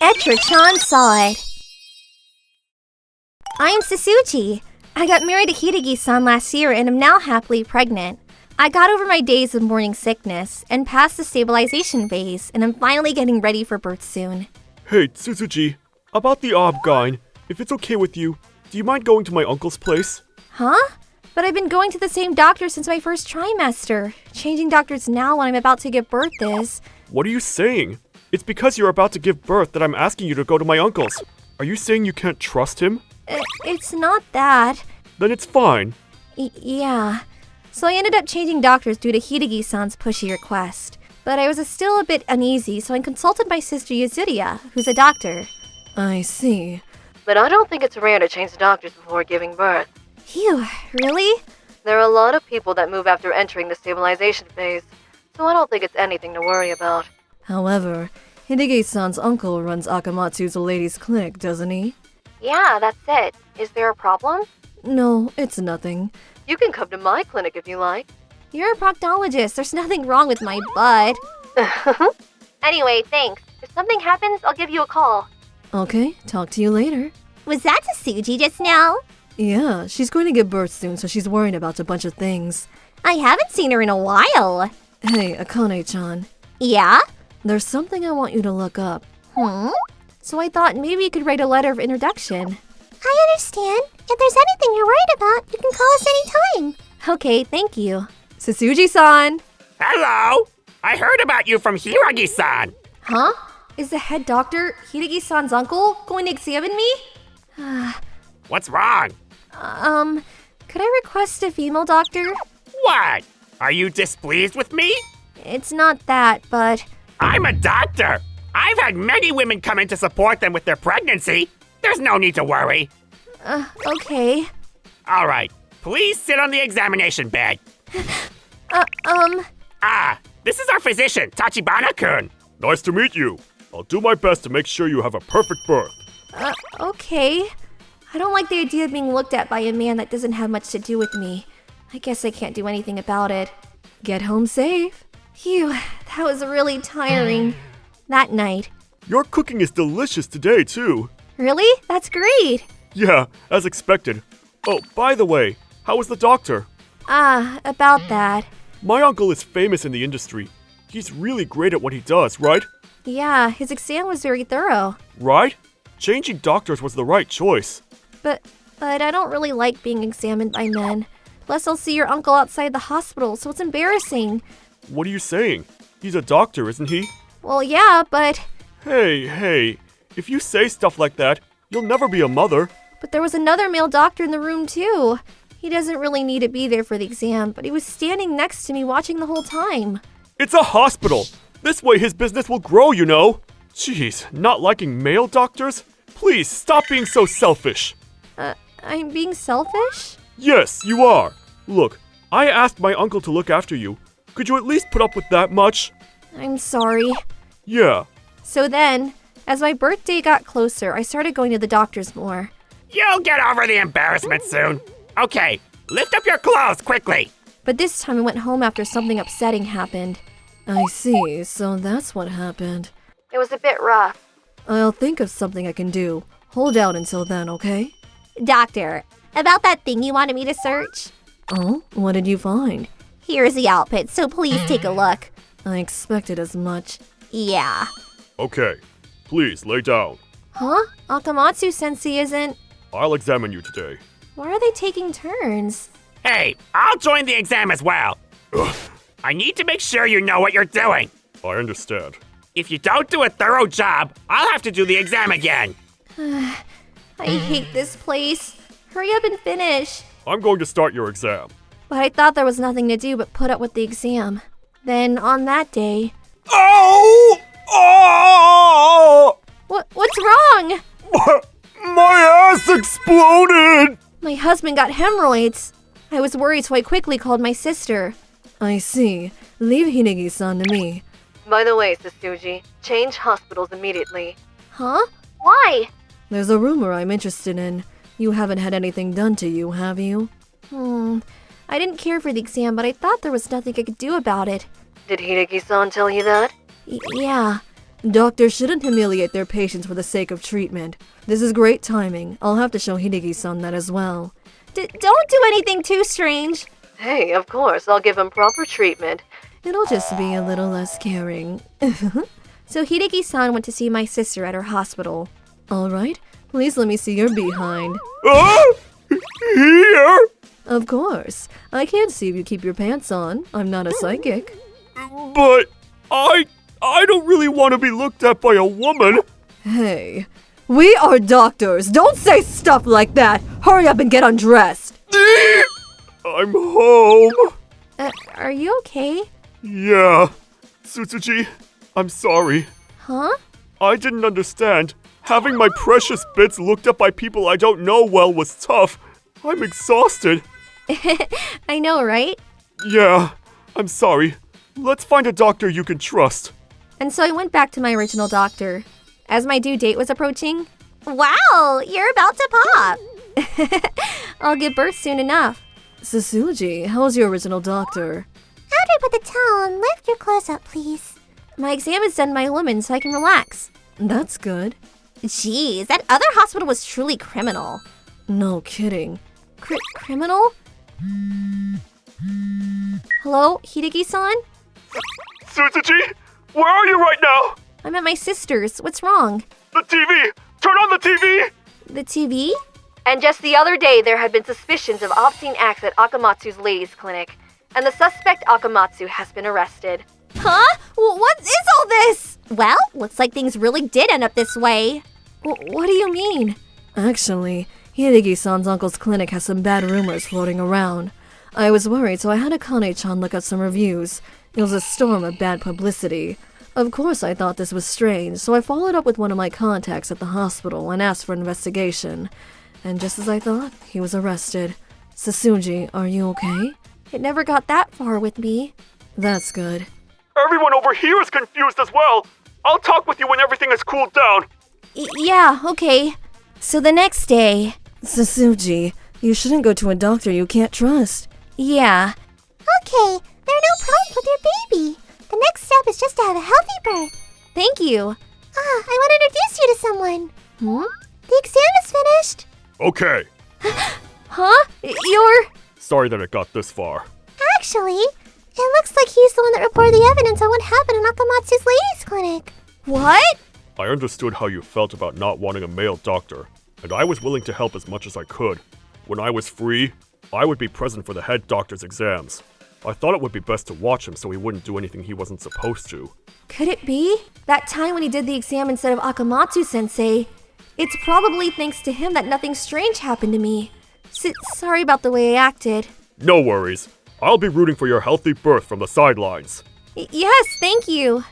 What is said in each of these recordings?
Etra-chan saw it. I'm Sasuji. I got married to Hidegi-san last year and am now happily pregnant. I got over my days of morning sickness and passed the stabilization phase, and I'm finally getting ready for birth soon. Hey, Tsuzuji, about the Obgyn, if it's okay with you, do you mind going to my uncle's place? Huh? But I've been going to the same doctor since my first trimester. Changing doctors now when I'm about to give birth is... What are you saying? It's because you're about to give birth that I'm asking you to go to my uncle's. Are you saying you can't trust him? It's not that. Then it's fine. Yeah. So I ended up changing doctors due to Hidegi-san's pushy request. But I was still a bit uneasy, so I consulted my sister Yuzuriya, who's a doctor. I see. But I don't think it's rare to change doctors before giving birth. Phew, really? There are a lot of people that move after entering the stabilization phase, so I don't think it's anything to worry about. However, Hidegi-san's uncle runs Akamatsu's ladies' clinic, doesn't he? Yeah, that's it. Is there a problem? No, it's nothing. You can come to my clinic if you like. You're a proctologist. There's nothing wrong with my butt. Anyway, thanks. If something happens, I'll give you a call. Okay, talk to you later. Was that Tsuji just now? Yeah, she's going to give birth soon, so she's worried about a bunch of things. I haven't seen her in a while. Hey, Akane-chan. Yeah? There's something I want you to look up. So I thought maybe you could write a letter of introduction. I understand. If there's anything you're worried about, you can call us anytime. Okay, thank you. Sasuji-san! Hello! I heard about you from Hiragi-san. Huh? Is the head doctor, Hidegi-san's uncle, going to examine me? What's wrong? Could I request a female doctor? What? Are you displeased with me? It's not that, but... I'm a doctor. I've had many women come in to support them with their pregnancy. There's no need to worry. Okay. All right. Please sit on the examination bed. This is our physician, Tachibana-kun. Nice to meet you. I'll do my best to make sure you have a perfect birth. Okay. I don't like the idea of being looked at by a man that doesn't have much to do with me. I guess I can't do anything about it. Get home safe. Phew, that was really tiring. That night. Your cooking is delicious today, too. Really? That's great. Yeah, as expected. Oh, by the way, how was the doctor? About that. My uncle is famous in the industry. He's really great at what he does, right? Yeah, his exam was very thorough. Right? Changing doctors was the right choice. But I don't really like being examined by men. Plus, I'll see your uncle outside the hospital, so it's embarrassing. What are you saying? He's a doctor, isn't he? Well, yeah, but... Hey, if you say stuff like that, you'll never be a mother. But there was another male doctor in the room, too. He doesn't really need to be there for the exam, but he was standing next to me watching the whole time. It's a hospital. This way his business will grow, you know. Jeez, not liking male doctors? Please, stop being so selfish. I'm being selfish? Yes, you are. Look, I asked my uncle to look after you. Could you at least put up with that much? I'm sorry. Yeah. So then, as my birthday got closer, I started going to the doctors more. You'll get over the embarrassment soon. Okay, lift up your clothes quickly. But this time I went home after something upsetting happened. I see, so that's what happened. It was a bit rough. I'll think of something I can do. Hold out until then, okay? Doctor, about that thing you wanted me to search? Oh, what did you find? Here's the outfit, so please take a look. I expected as much. Yeah. Okay, please lay down. Huh? Akamatsu-sensei isn't... I'll examine you today. Why are they taking turns? Hey, I'll join the exam as well. I need to make sure you know what you're doing. I understand. If you don't do a thorough job, I'll have to do the exam again. I hate this place. Hurry up and finish. I'm going to start your exam. But I thought there was nothing to do but put up with the exam. Then, on that day... Oh! What's wrong? My ass exploded! My husband got hemorrhoids. I was worried, so I quickly called my sister. I see. Leave Hidegi-san to me. By the way, Sasuji, change hospitals immediately. Huh? Why? There's a rumor I'm interested in. You haven't had anything done to you, have you? I didn't care for the exam, but I thought there was nothing I could do about it. Did Hideki-san tell you that? Yeah. Doctors shouldn't humiliate their patients for the sake of treatment. This is great timing. I'll have to show Hideki-san that as well. Don't do anything too strange. Hey, of course, I'll give him proper treatment. It'll just be a little less caring. So Hideki-san went to see my sister at her hospital. All right, please let me see your behind. Here? Of course. I can't see if you keep your pants on. I'm not a psychic. But I don't really want to be looked at by a woman. Hey, we are doctors. Don't say stuff like that. Hurry up and get undressed. I'm home. Are you okay? Yeah. Tsutsuji, I'm sorry. Huh? I didn't understand. Having my precious bits looked at by people I don't know well was tough. I'm exhausted. I know, right? Yeah, I'm sorry. Let's find a doctor you can trust. And so I went back to my original doctor. As my due date was approaching, wow, you're about to pop. I'll give birth soon enough. Sasuji, how's your original doctor? After you put the towel on, lift your clothes up, please. My exam is done by a woman, so I can relax. That's good. Jeez, that other hospital was truly criminal. No kidding. Criminal? Hello, Hideki-san? Tsutsuji, where are you right now? I'm at my sister's. What's wrong? The TV! Turn on the TV! The TV? And just the other day, there had been suspicions of obscene acts at Akamatsu's ladies' clinic, and the suspect Akamatsu has been arrested. Huh? What is all this? Well, looks like things really did end up this way. What do you mean? Actually, Hideki-san's uncle's clinic has some bad rumors floating around. I was worried, so I had Akane-chan look up some reviews. It was a storm of bad publicity. Of course, I thought this was strange, so I followed up with one of my contacts at the hospital and asked for an investigation. And just as I thought, he was arrested. Sasuji, are you okay? It never got that far with me. That's good. Everyone over here is confused as well. I'll talk with you when everything has cooled down. Yeah, okay. So the next day... Sasuji, you shouldn't go to a doctor you can't trust. Yeah. Okay, there are no problems with your baby. The next step is just to have a healthy birth. Thank you. I want to introduce you to someone. Hmm? The exam is finished. Okay. Huh? You're... Sorry that it got this far. Actually, it looks like he's the one that reported the evidence on what happened in Akamatsu's ladies' clinic. What? I understood how you felt about not wanting a male doctor, and I was willing to help as much as I could. When I was free, I would be present for the head doctor's exams. I thought it would be best to watch him so he wouldn't do anything he wasn't supposed to. Could it be? That time when he did the exam instead of Akamatsu-sensei. It's probably thanks to him that nothing strange happened to me. Sorry about the way I acted. No worries. I'll be rooting for your healthy birth from the sidelines. Yes, thank you.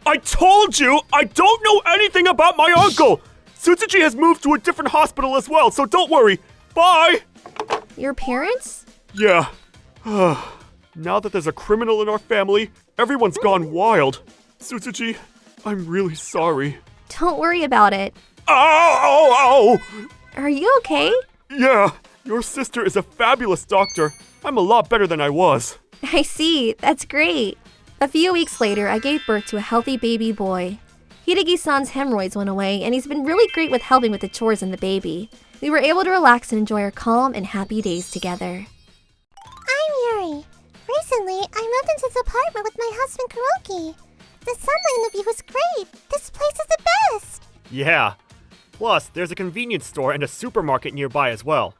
I told you I don't know anything about my uncle! Tsutsuji has moved to a different hospital as well, so don't worry. Bye! Your parents? Yeah. Now that there's a criminal in our family, everyone's gone wild. Tsutsuji, I'm really sorry. Don't worry about it. Ow! Are you okay? Yeah, your sister is a fabulous doctor. I'm a lot better than I was. I see. That's great. A few weeks later, I gave birth to a healthy baby boy. Hideki-san's hemorrhoids went away, and he's been really great with helping with the chores and the baby. We were able to relax and enjoy our calm and happy days together. I'm Yuri. Recently, I moved into this apartment with my husband Kuroki. The sunlight and the view is great. This place is the best. Yeah. Plus, there's a convenience store and a supermarket nearby as well.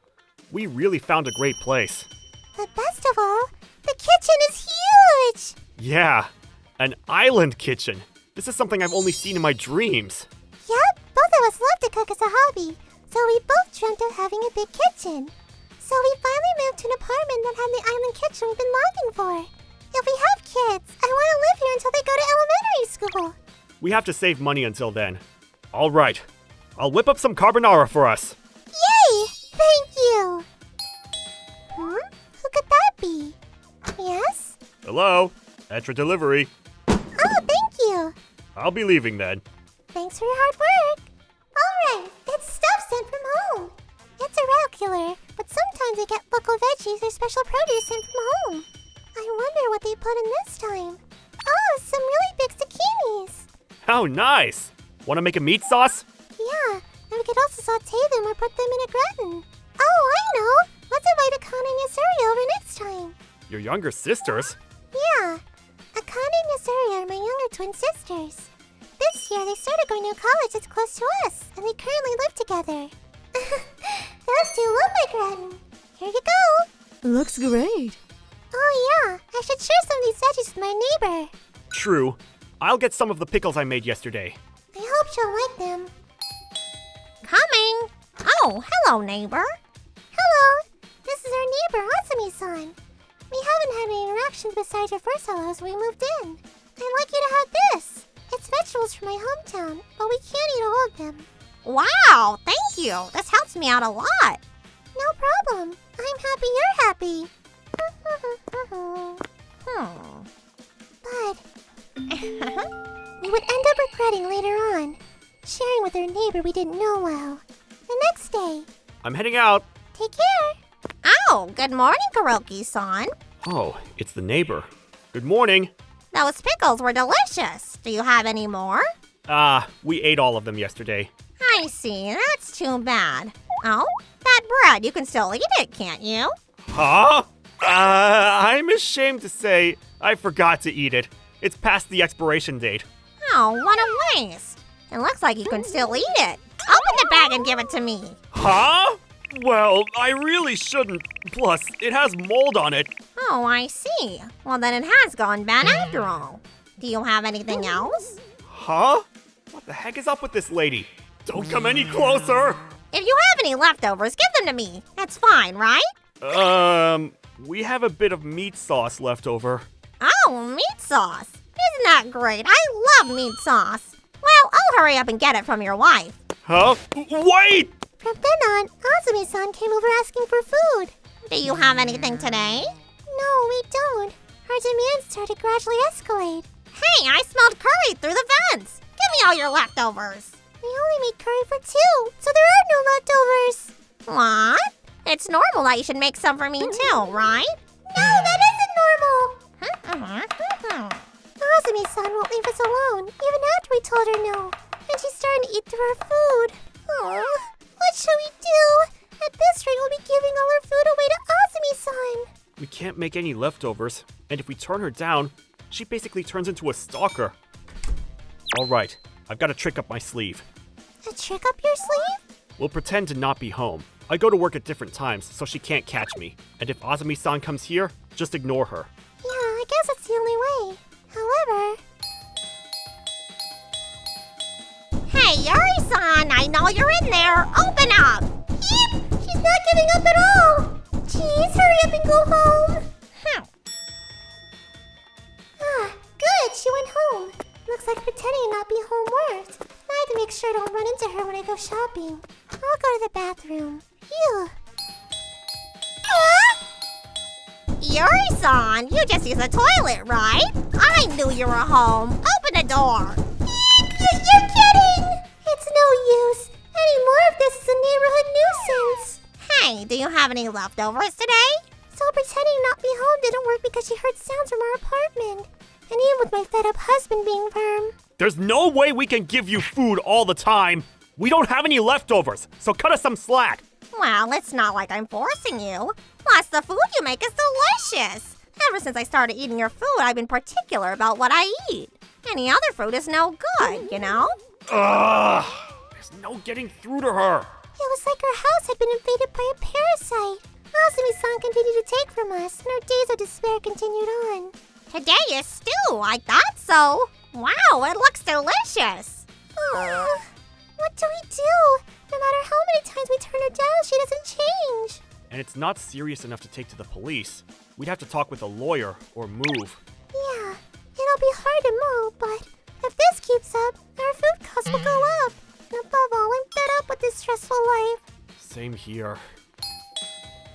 We really found a great place. The best of all, the kitchen is huge. Yeah, an island kitchen. This is something I've only seen in my dreams. Yep, both of us love to cook as a hobby, so we both dreamt of having a big kitchen. So we finally moved to an apartment that had the island kitchen we've been longing for. If we have kids, I want to live here until they go to elementary school. We have to save money until then. All right, I'll whip up some carbonara for us. Yay! Thank you. Who could that be? Yes? Hello? Etra delivery. Oh, thank you. I'll be leaving then. Thanks for your hard work. Alright, it's stuff sent from home. It's irregular, but sometimes I get local veggies or special produce sent from home. I wonder what they put in this time. Oh, some really big zucchinis. How nice! Want to make a meat sauce? Yeah, and we could also saute them or put them in a gratin. Oh, I know! Let's invite Akane and Yasuri over next time. Your younger sisters? Yeah, Akane and Yasuri are my younger twin sisters. This year, they started going to a college that's close to us, and they currently live together. Those two love my gratin. Here you go. Looks great. Oh yeah, I should share some of these veggies with my neighbor. True. I'll get some of the pickles I made yesterday. I hope she'll like them. Coming! Oh, hello, neighbor. Hello, this is our neighbor, Azumi-san. We haven't had any interactions besides your first hellos when we moved in. I'd like you to have this. It's vegetables from my hometown, but we can't eat all of them. Wow, thank you. This helps me out a lot. No problem. I'm happy you're happy. But we would end up regretting later on, sharing with our neighbor we didn't know well. The next day. I'm heading out. Take care. Oh, good morning, Kuroki-san. Oh, it's the neighbor. Good morning. Those pickles were delicious. Do you have any more? We ate all of them yesterday. I see. That's too bad. Oh, that bread, you can still eat it, can't you? Huh? I'm ashamed to say I forgot to eat it. It's past the expiration date. Oh, what a waste. It looks like you can still eat it. Open the bag and give it to me. Huh? Well, I really shouldn't. Plus, it has mold on it. Oh, I see. Well, then it has gone bad after all. Do you have anything else? Huh? What the heck is up with this lady? Don't come any closer! If you have any leftovers, give them to me. That's fine, right? We have a bit of meat sauce left over. Oh, meat sauce. Isn't that great? I love meat sauce. Well, I'll hurry up and get it from your wife. Huh? Wait! From then on, Azumi-san came over asking for food. Do you have anything today? No, we don't. Our demands started to gradually escalate. Hey, I smelled curry through the vents. Give me all your leftovers. We only made curry for two, so there are no leftovers. What? It's normal that you should make some for me too, right? No, that isn't normal. Azumi-san won't leave us alone, even after we told her no. And she's starting to eat through our food. Aw, what should we do? At this rate, we'll be giving all our food away to Azumi-san. We can't make any leftovers, and if we turn her down, she basically turns into a stalker. Alright, I've got a trick up my sleeve. A trick up your sleeve? We'll pretend to not be home. I go to work at different times, so she can't catch me. And if Azumi-san comes here, just ignore her. Yeah, I guess that's the only way. However... Hey, Yuri-san, I know you're in there. Open up. Eep! She's not giving up at all! Jeez, hurry up and go home! Ah, good, she went home. Looks like pretending to not be home worked. I have to make sure I don't run into her when I go shopping. I'll go to the bathroom. Phew. Yuri-san, you just used the toilet, right? I knew you were home. Open the door. You're kidding! It's no use. Any more of this is a neighborhood nuisance. Hey, do you have any leftovers today? So pretending not be home didn't work because she heard sounds from our apartment. And even with my fed-up husband being firm. There's no way we can give you food all the time. We don't have any leftovers, so cut us some slack. Well, it's not like I'm forcing you. Plus, the food you make is delicious. Ever since I started eating your food, I've been particular about what I eat. Any other food is no good, you know? Ugh! There's no getting through to her. It was like our house had been invaded by a parasite. Azumi-san continued to take from us, and our days of despair continued on. Today is stew. I thought so. Wow, it looks delicious. What do we do? No matter how many times we turn her down, she doesn't change. And it's not serious enough to take to the police. We'd have to talk with a lawyer or move. Yeah, it'll be hard to move, but if this keeps up, our food costs will go up. And above all, I'm fed up with this stressful life. Same here.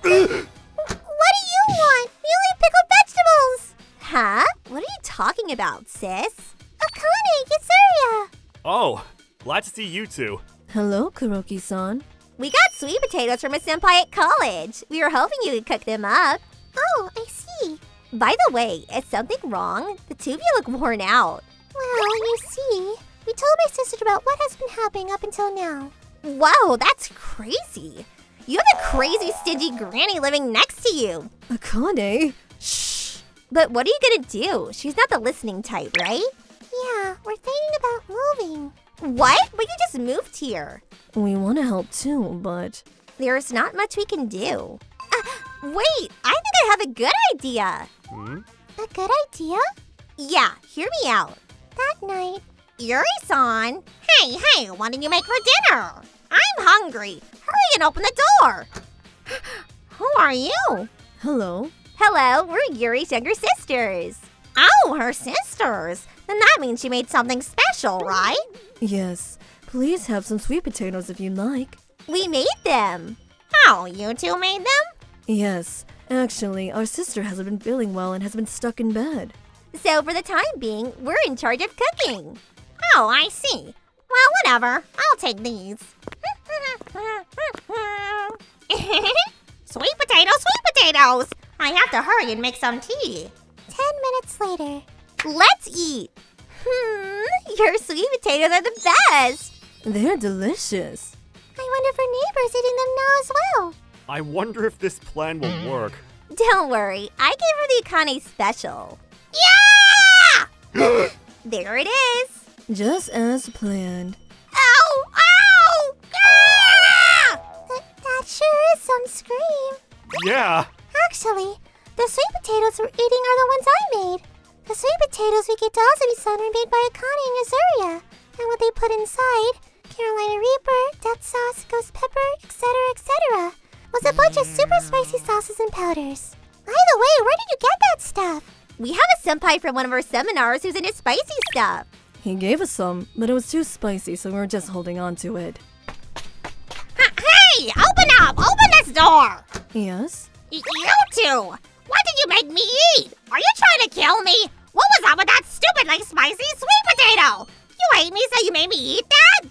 What do you want? We only pick up vegetables! Huh? What are you talking about, sis? Akane, Yasuria! Oh, glad to see you two. Hello, Kuroki-san. We got sweet potatoes from a senpai at college. We were hoping you could cook them up. Oh, I see. By the way, is something wrong? The two of you look worn out. Well, you see, We told my sister about what has been happening up until now. Whoa, that's crazy. You have a crazy, stingy granny living next to you. Akane? Shh. But what are you gonna do? She's not the listening type, right? Yeah, we're thinking about moving. What? But you just moved here. We want to help too, but... There's not much we can do. Wait, I think I have a good idea. A good idea? Yeah, hear me out. That night, Yuri-san. Hey, what did you make for dinner? I'm hungry. Hurry and open the door. Who are you? Hello? Hello, we're Yuri's younger sisters. Oh, her sisters. Then that means she made something special, right? Yes. Please have some sweet potatoes if you'd like. We made them. Oh, you two made them? Yes. Actually, our sister hasn't been feeling well and has been stuck in bed. So for the time being, we're in charge of cooking. Oh, I see. Well, whatever. I'll take these. Sweet potatoes! I have to hurry and make some tea. 10 minutes later. Let's eat. Your sweet potatoes are the best. They're delicious. I wonder if our neighbor's eating them now as well. I wonder if this plan will work. Don't worry, I gave her the Akane special. Yeah! There it is. Just as planned. Ow! Ah! That sure is some scream. Yeah. Actually, the sweet potatoes we're eating are the ones I made. The sweet potatoes we gave to Azumi-san were made by Akane and Azuria. And what they put inside, Carolina Reaper, death sauce, ghost pepper, etc., was a bunch of super spicy sauces and powders. By the way, where did you get that stuff? We have a senpai from one of our seminars who's into spicy stuff. He gave us some, but it was too spicy, so we were just holding on to it. Hey, open up! Open this door! Yes? You two! What did you make me eat? Are you trying to kill me? What was up with that stupid, spicy sweet potato? You hate me, so you made me eat that?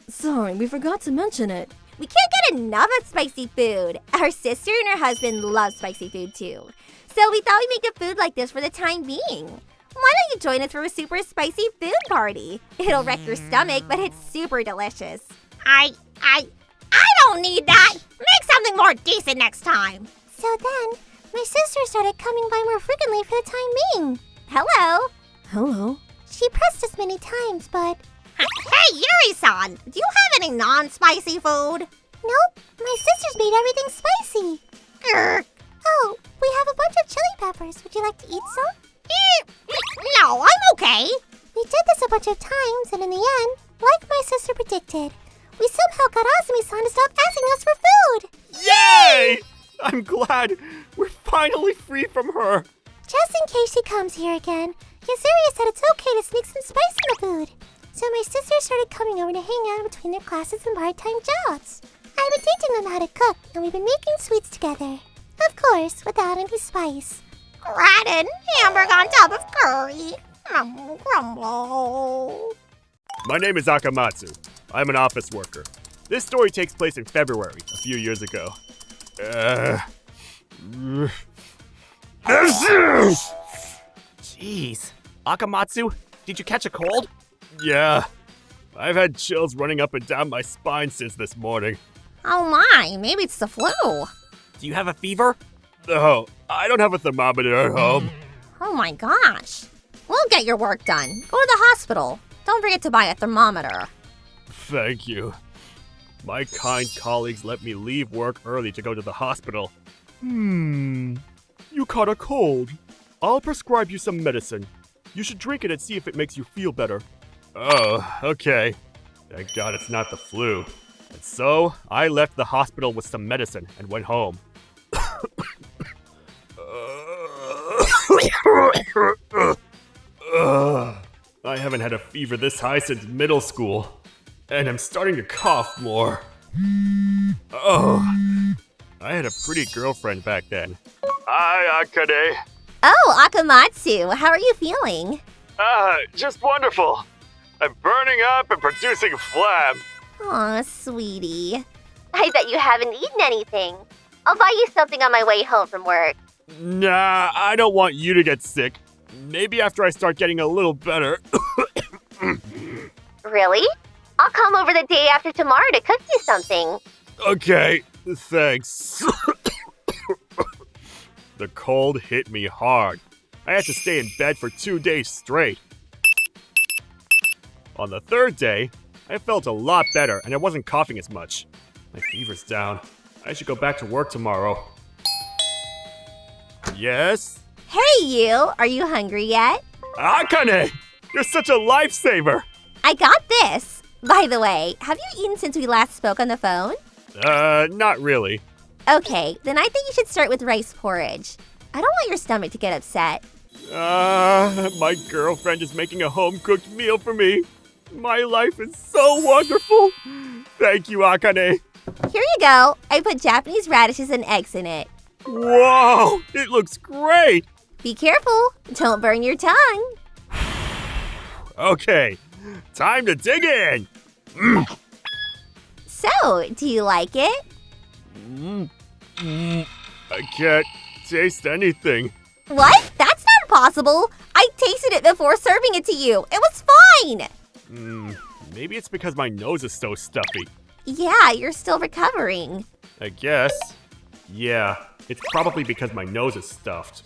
Sorry, we forgot to mention it. We can't get enough of spicy food. Our sister and her husband love spicy food too. So we thought we'd make a food like this for the time being. Why don't you join us for a super spicy food party? It'll wreck your stomach, but it's super delicious. I don't need that. Make something more decent next time. So then, my sister started coming by more frequently for the time being. Hello. Hello? She pressed us many times, but... Hey, Yuri-san, do you have any non-spicy food? Nope, my sister's made everything spicy. Grr. Oh, we have a bunch of chili peppers. Would you like to eat some? No, I'm okay. We did this a bunch of times, and in the end, like my sister predicted, we somehow got Azumi-san to stop asking us for food. Yay! I'm glad we're finally free from her. Just in case she comes here again, Yazuria said it's okay to sneak some spice in the food. So my sister started coming over to hang out between their classes and part-time jobs. I've been teaching them how to cook, and we've been making sweets together. Of course, without any spice. Gratin, hamburger on top of curry. Grumble. My name is Akamatsu. I'm an office worker. This story takes place in February, a few years ago. Jeez. Akamatsu, did you catch a cold? Yeah. I've had chills running up and down my spine since this morning. Oh my, maybe it's the flu. Do you have a fever? No, I don't have a thermometer at home. Oh my gosh. We'll get your work done. Go to the hospital. Don't forget to buy a thermometer. Thank you. My kind colleagues let me leave work early to go to the hospital. You caught a cold. I'll prescribe you some medicine. You should drink it and see if it makes you feel better. Oh, okay. Thank God it's not the flu. And so, I left the hospital with some medicine and went home. I haven't had a fever this high since middle school. And I'm starting to cough more. Oh, I had a pretty girlfriend back then. Hi, Akane. Oh, Akamatsu, how are you feeling? Just wonderful. I'm burning up and producing phlegm. Aw, sweetie. I bet you haven't eaten anything. I'll buy you something on my way home from work. Nah, I don't want you to get sick. Maybe after I start getting a little better. Really? I'll come over the day after tomorrow to cook you something. Okay, thanks. The cold hit me hard. I had to stay in bed for 2 days straight. On the third day, I felt a lot better and I wasn't coughing as much. My fever's down. I should go back to work tomorrow. Yes? Hey, you! Are you hungry yet? Akane! You're such a lifesaver! I got this! By the way, have you eaten since we last spoke on the phone? Not really. Okay, then I think you should start with rice porridge. I don't want your stomach to get upset. My girlfriend is making a home-cooked meal for me. My life is so wonderful. Thank you, Akane. Here you go. I put Japanese radishes and eggs in it. Whoa, it looks great. Be careful. Don't burn your tongue. Okay, time to dig in. So, do you like it? I can't taste anything. What? That's not possible. I tasted it before serving it to you. It was fine. Maybe it's because my nose is so stuffy. Yeah, you're still recovering. I guess. Yeah, it's probably because my nose is stuffed.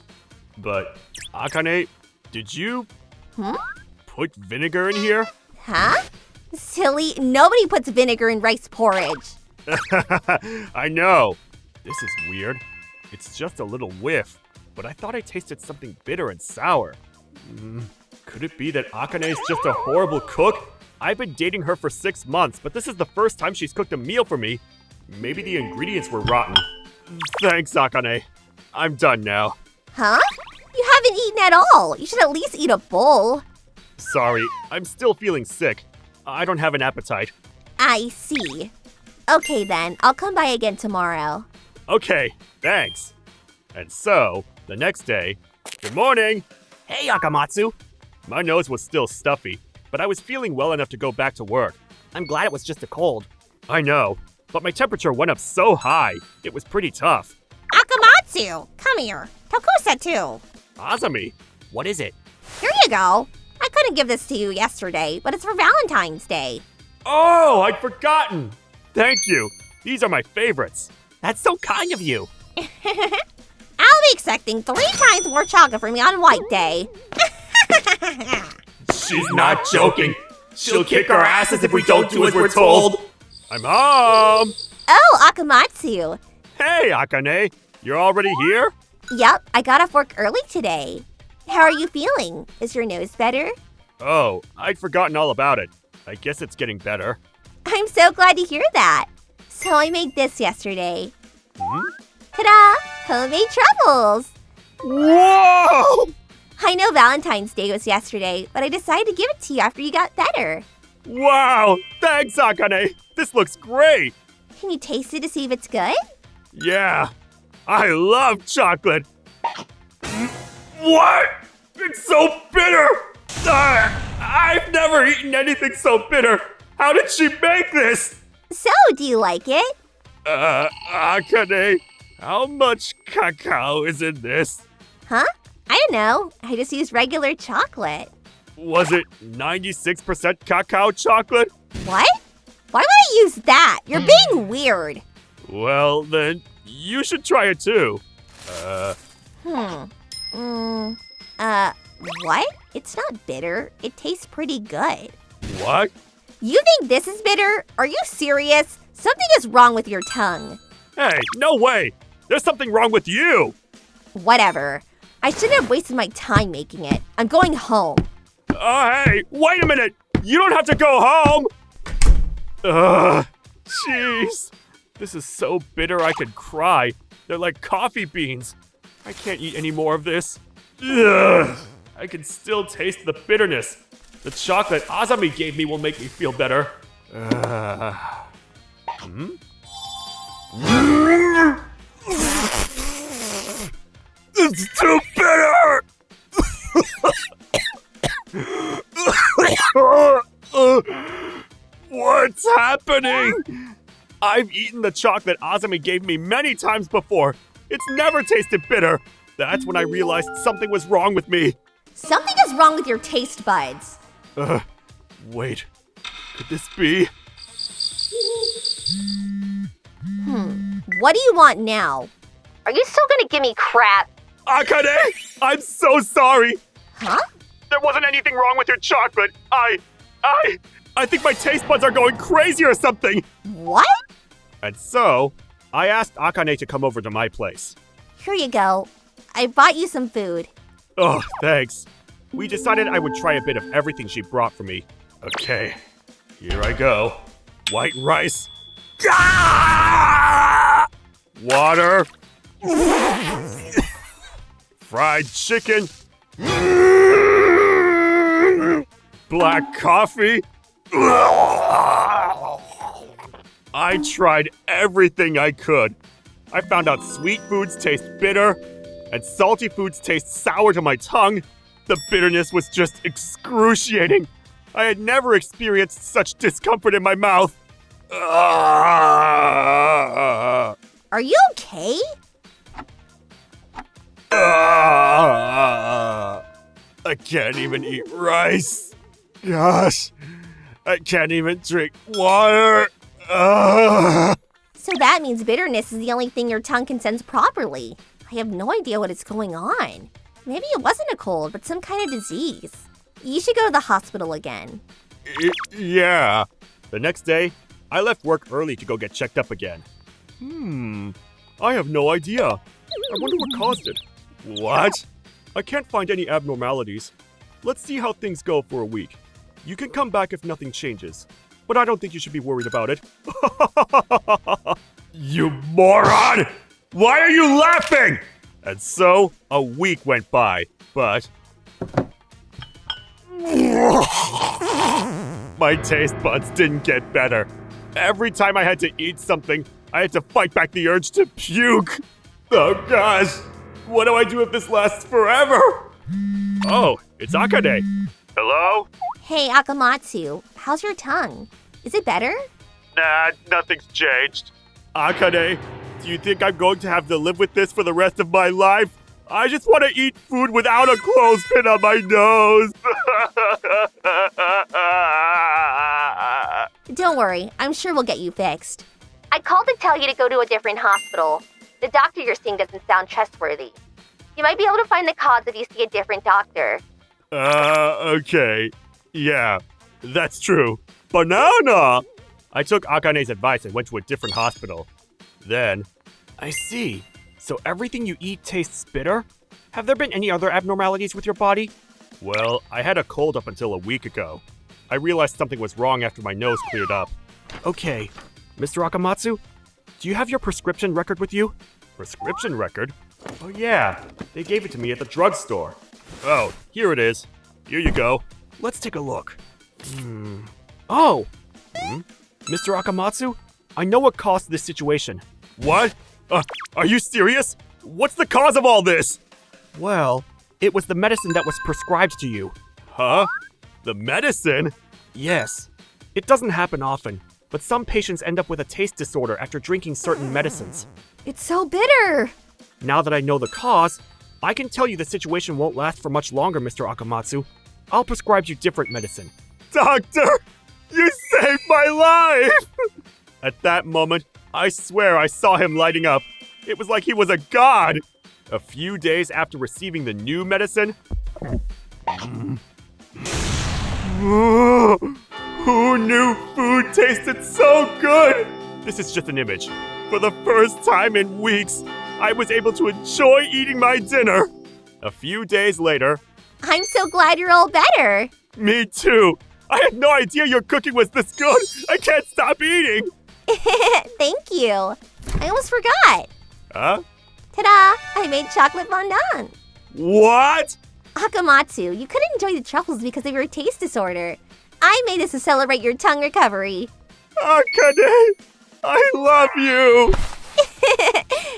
But, Akane, did you put vinegar in here? Huh? Silly, nobody puts vinegar in rice porridge. I know. This is weird. It's just a little whiff, but I thought I tasted something bitter and sour. Could it be that Akane is just a horrible cook? I've been dating her for 6 months, but this is the first time she's cooked a meal for me. Maybe the ingredients were rotten. Thanks, Akane. I'm done now. Huh? You haven't eaten at all. You should at least eat a bowl. Sorry, I'm still feeling sick. I don't have an appetite. I see. Okay then, I'll come by again tomorrow. Okay, thanks. And so, the next day, good morning. Hey, Akamatsu. My nose was still stuffy, but I was feeling well enough to go back to work. I'm glad it was just a cold. I know, but my temperature went up so high, it was pretty tough. Akamatsu, come here. Tokusa too. Azami, What is it? Here you go. I couldn't give this to you yesterday, but it's for Valentine's Day. oh, I'd forgotten. Thank you. These are my favorites. That's so kind of you. I'll be expecting 3 times more chocolate from me on White Day. She's not joking. She'll kick our asses if we don't do as we're told. I'm home. Oh, Akamatsu. Hey, Akane. You're already here? Yup, I got off work early today. How are you feeling? Is your nose better? Oh, I'd forgotten all about it. I guess it's getting better. I'm so glad to hear that. So I made this yesterday. Hmm? Ta-da! Homemade truffles! Whoa! I know Valentine's Day was yesterday, but I decided to give it to you after you got better. Wow! Thanks, Akane! This looks great! Can you taste it to see if it's good? Yeah! I love chocolate! What? It's so bitter! I've never eaten anything so bitter! How did she make this? So, do you like it? Akane, how much cacao is in this? Huh? I don't know. I just used regular chocolate. Was it 96% cacao chocolate? What? Why would I use that? You're being weird. Well, then, you should try it too. What? It's not bitter. It tastes pretty good. What? You think this is bitter? Are you serious? Something is wrong with your tongue. Hey, no way! There's something wrong with you! Whatever. I shouldn't have wasted my time making it. I'm going home. Hey, wait a minute! You don't have to go home! Jeez. This is so bitter I could cry. They're like coffee beans. I can't eat any more of this. Ugh. I can still taste the bitterness. The chocolate Azami gave me will make me feel better. It's too bitter! What's happening? I've eaten the chocolate Azami gave me many times before. It's never tasted bitter. That's when I realized something was wrong with me. Something is wrong with your taste buds. Wait. Could this be? What do you want now? Are you still gonna give me crap? Akane! I'm so sorry! Huh? There wasn't anything wrong with your chocolate. I think my taste buds are going crazy or something. What? And so, I asked Akane to come over to my place. Here you go. I bought you some food. Oh, thanks. We decided I would try a bit of everything she brought for me. Okay, here I go. White rice. Ah! Water. Fried chicken. Black coffee. I tried everything I could. I found out sweet foods taste bitter, and salty foods taste sour to my tongue. The bitterness was just excruciating. I had never experienced such discomfort in my mouth. Are you okay? I can't even eat rice. Gosh, I can't even drink water. So that means bitterness is the only thing your tongue can sense properly. I have no idea what is going on. Maybe it wasn't a cold, but some kind of disease. You should go to the hospital again. Yeah. The next day, I left work early to go get checked up again. I have no idea. I wonder what caused it. What? I can't find any abnormalities. Let's see how things go for a week. You can come back if nothing changes, but I don't think you should be worried about it. You moron! Why are you laughing? And so, a week went by, but... my taste buds didn't get better. Every time I had to eat something, I had to fight back the urge to puke. Oh gosh, what do I do if this lasts forever? Oh, it's Akane. Hello? Hey, Akamatsu, how's your tongue? Is it better? Nah, nothing's changed. Akane, do you think I'm going to have to live with this for the rest of my life? I just want to eat food without a clothespin on my nose. Don't worry, I'm sure we'll get you fixed. I called to tell you to go to a different hospital. The doctor you're seeing doesn't sound trustworthy. You might be able to find the cause if you see a different doctor. Okay. Yeah, that's true. Banana! I took Akane's advice and went to a different hospital. Then, I see. So everything you eat tastes bitter? Have there been any other abnormalities with your body? Well, I had a cold up until a week ago. I realized something was wrong after my nose cleared up. Okay, Mr. Akamatsu, do you have your prescription record with you? Prescription record? Oh yeah, they gave it to me at the drugstore. Oh, here it is. Here you go. Let's take a look. Oh! Mr. Akamatsu, I know what caused this situation. What? Are you serious? What's the cause of all this? Well, it was the medicine that was prescribed to you. Huh? The medicine? Yes. It doesn't happen often, but some patients end up with a taste disorder after drinking certain medicines. It's so bitter! Now that I know the cause, I can tell you the situation won't last for much longer, Mr. Akamatsu. I'll prescribe you different medicine. Doctor! You saved my life! At that moment, I swear I saw him lighting up. It was like he was a god! A few days after receiving the new medicine... Who knew food tasted so good? This is just an image. For the first time in weeks, I was able to enjoy eating my dinner. A few days later... I'm so glad you're all better. Me too! I had no idea your cooking was this good! I can't stop eating! Thank you. I almost forgot. Huh? Ta-da! I made chocolate fondant. What? Akamatsu, you couldn't enjoy the truffles because of your taste disorder. I made this to celebrate your tongue recovery. Akane! I love you!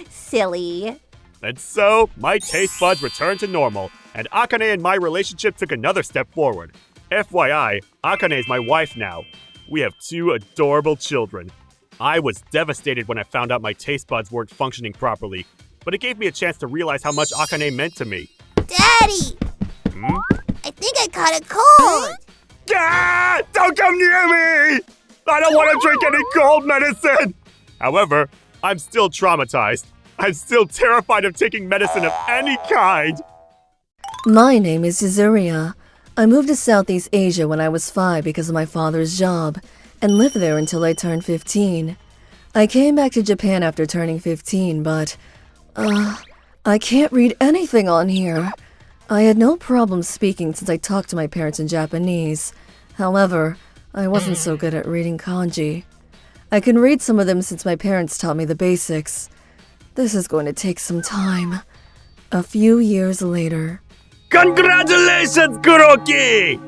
Silly. And so, my taste buds returned to normal, and Akane and my relationship took another step forward. FYI, Akane is my wife now. We have 2 adorable children. I was devastated when I found out my taste buds weren't functioning properly, but it gave me a chance to realize how much Akane meant to me. Daddy! I think I caught a cold. Ah, don't come near me! I don't want to drink any cold medicine! However, I'm still traumatized. I'm still terrified of taking medicine of any kind. My name is Yuzuria. I moved to Southeast Asia when I was 5 because of my father's job, and lived there until I turned 15. I came back to Japan after turning 15, but, I can't read anything on here. I had no problem speaking since I talked to my parents in Japanese. However, I wasn't so good at reading kanji. I can read some of them since my parents taught me the basics. This is going to take some time. A few years later. Congratulations, Kuroki!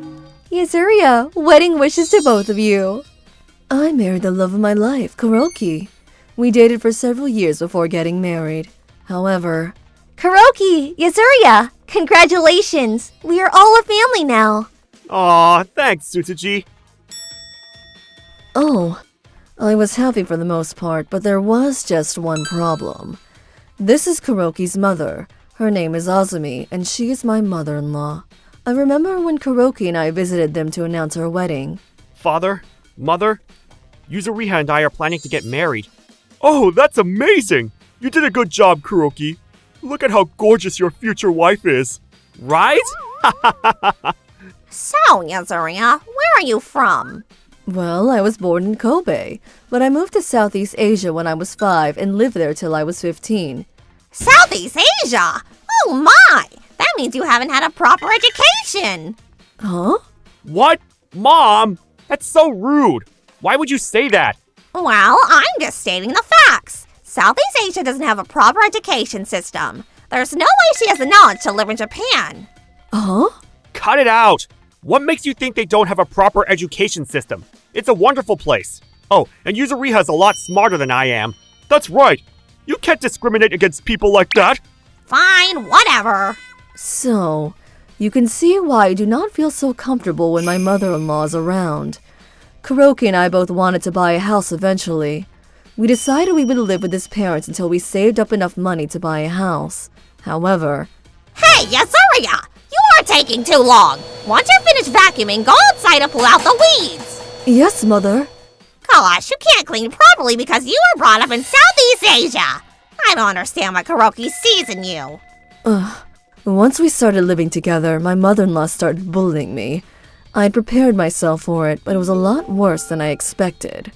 Yuzuria, wedding wishes to both of you. I married the love of my life, Kuroki. We dated for several years before getting married. However... Kuroki, Yuzuria, congratulations. We are all a family now. Aw, thanks, Tsutsuji. Oh, I was happy for the most part, but there was just one problem. This is Kuroki's mother. Her name is Azumi, and she is my mother-in-law. I remember when Kuroki and I visited them to announce our wedding. Father? Mother? Yuzuriha and I are planning to get married. Oh, that's amazing! You did a good job, Kuroki. Look at how gorgeous your future wife is. Right? So, Yuzuria, where are you from? Well, I was born in Kobe, but I moved to Southeast Asia when I was 5 and lived there till I was 15. Southeast Asia? Oh my! That means you haven't had a proper education! Huh? What? Mom? That's so rude. Why would you say that? Well, I'm just stating the facts. Southeast Asia doesn't have a proper education system. There's no way she has the knowledge to live in Japan. Huh? Cut it out! What makes you think they don't have a proper education system? It's a wonderful place. Oh, and Yuzuriha is a lot smarter than I am. That's right. You can't discriminate against people like that. Fine, whatever. So, you can see why I do not feel so comfortable when my mother-in-law is around. Kuroki and I both wanted to buy a house eventually. We decided we would live with his parents until we saved up enough money to buy a house. However... Hey, Yuzuria! You are taking too long! Once you finish vacuuming, go outside and pull out the weeds! Yes, Mother. Gosh, you can't clean properly because you were brought up in Southeast Asia! I don't understand what Kuroki sees in you. Once we started living together, my mother-in-law started bullying me. I had prepared myself for it, but it was a lot worse than I expected.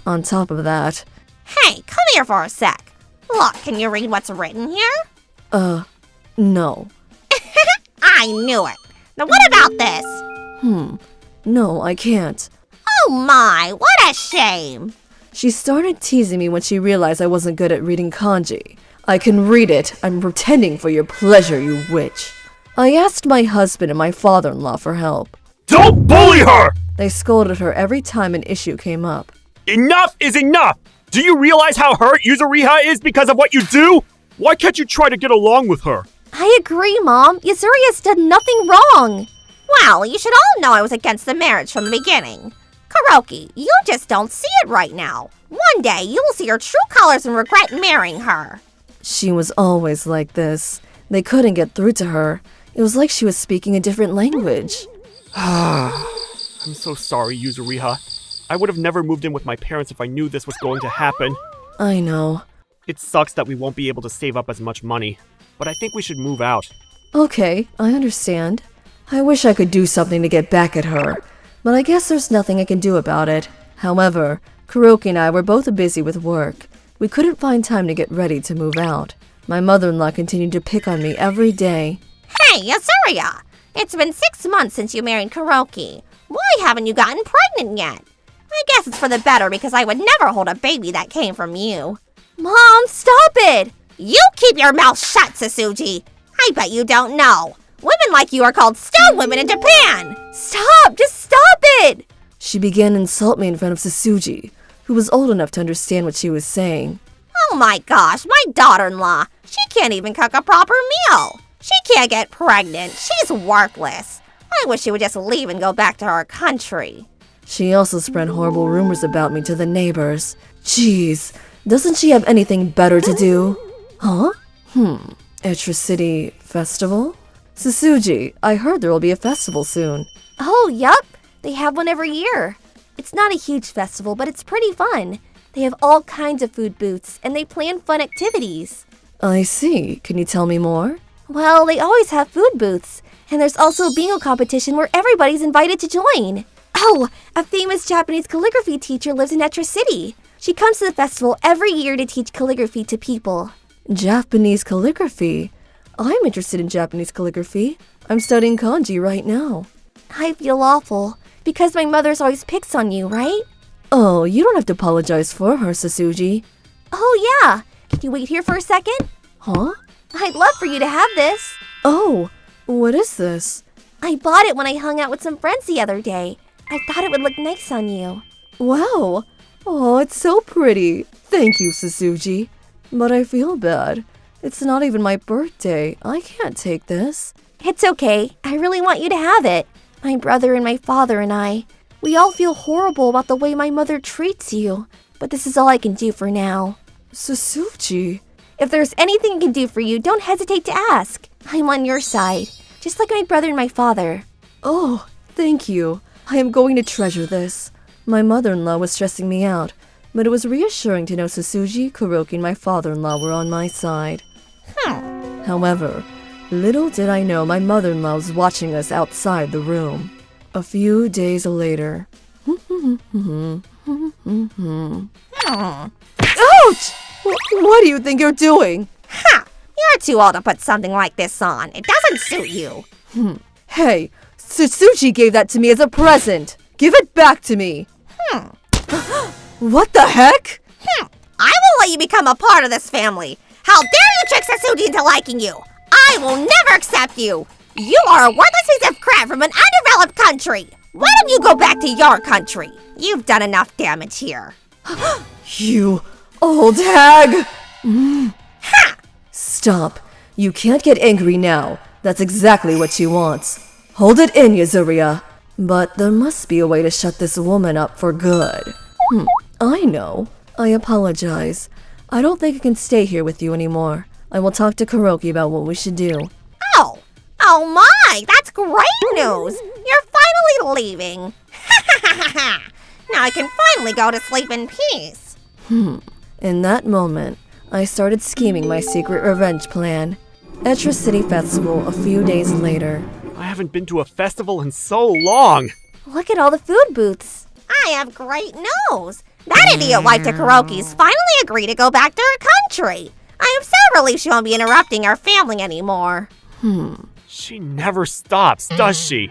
On top of that... Hey, come here for a sec. Look, can you read what's written here? No. I knew it. Now what about this? No, I can't. Oh my, what a shame. She started teasing me when she realized I wasn't good at reading kanji. I can read it. I'm pretending for your pleasure, you witch. I asked my husband and my father-in-law for help. Don't bully her! They scolded her every time an issue came up. Enough is enough! Do you realize how hurt Yuzuriha is because of what you do? Why can't you try to get along with her? I agree, Mom. Yuzuria's done nothing wrong. Well, you should all know I was against the marriage from the beginning. Kuroki, you just don't see it right now. One day, you will see her true colors and regret marrying her. She was always like this. They couldn't get through to her. It was like she was speaking a different language. I'm so sorry, Yuzuriha. I would have never moved in with my parents if I knew this was going to happen. I know. It sucks that we won't be able to save up as much money, but I think we should move out. Okay, I understand. I wish I could do something to get back at her, but I guess there's nothing I can do about it. However, Kuroki and I were both busy with work. We couldn't find time to get ready to move out. My mother-in-law continued to pick on me every day. Hey, Yuzuria! It's been 6 months since you married Kuroki. Why haven't you gotten pregnant yet? I guess it's for the better because I would never hold a baby that came from you. Mom, stop it! You keep your mouth shut, Sasuji! I bet you don't know. Women like you are called stone women in Japan! Stop! Just stop it! She began to insult me in front of Sasuji, who was old enough to understand what she was saying. Oh my gosh, my daughter-in-law! She can't even cook a proper meal! She can't get pregnant. She's worthless. I wish she would just leave and go back to her country. She also spread horrible rumors about me to the neighbors. Jeez, doesn't she have anything better to do? Huh? Etra City Festival? Sasuji, I heard there will be a festival soon. Oh, yup. They have one every year. It's not a huge festival, but it's pretty fun. They have all kinds of food booths, and they plan fun activities. I see. Can you tell me more? Well, they always have food booths, and there's also a bingo competition where everybody's invited to join. Oh, a famous Japanese calligraphy teacher lives in Etra City. She comes to the festival every year to teach calligraphy to people. Japanese calligraphy? I'm interested in Japanese calligraphy. I'm studying kanji right now. I feel awful, because my mother's always picks on you, right? Oh, you don't have to apologize for her, Sasuji. Oh, yeah. Can you wait here for a second? Huh? I'd love for you to have this. Oh, what is this? I bought it when I hung out with some friends the other day. I thought it would look nice on you. Wow. Oh, it's so pretty. Thank you, Sasuji. But I feel bad. It's not even my birthday. I can't take this. It's okay. I really want you to have it. My brother and my father and I, we all feel horrible about the way my mother treats you. But this is all I can do for now. Sasuji. If there's anything I can do for you, don't hesitate to ask. I'm on your side, just like my brother and my father. Oh, thank you. I am going to treasure this. My mother-in-law was stressing me out, but it was reassuring to know Sasuji, Kuroki, and my father-in-law were on my side. However, little did I know my mother-in-law was watching us outside the room. A few days later. Ouch! What do you think you're doing? Ha! You're too old to put something like this on. It doesn't suit you. Hey, Sasuji gave that to me as a present. Give it back to me. What the heck? I will let you become a part of this family. How dare you trick Sasuji into liking you? I will never accept you. You are a worthless piece of crap from an undeveloped country. Why don't you go back to your country? You've done enough damage here. You old hag! Ha! Stop. You can't get angry now. That's exactly what she wants. Hold it in, Yazuria. But there must be a way to shut this woman up for good. I know. I apologize. I don't think I can stay here with you anymore. I will talk to Kuroki about what we should do. Oh my! That's great news! You're finally leaving. Now I can finally go to sleep in peace. In that moment, I started scheming my secret revenge plan. Etra City Festival a few days later. I haven't been to a festival in so long. Look at all the food booths. I have great news. That idiot wife to Kuroki's finally agreed to go back to her country. I am so relieved she won't be interrupting our family anymore. She never stops, does she?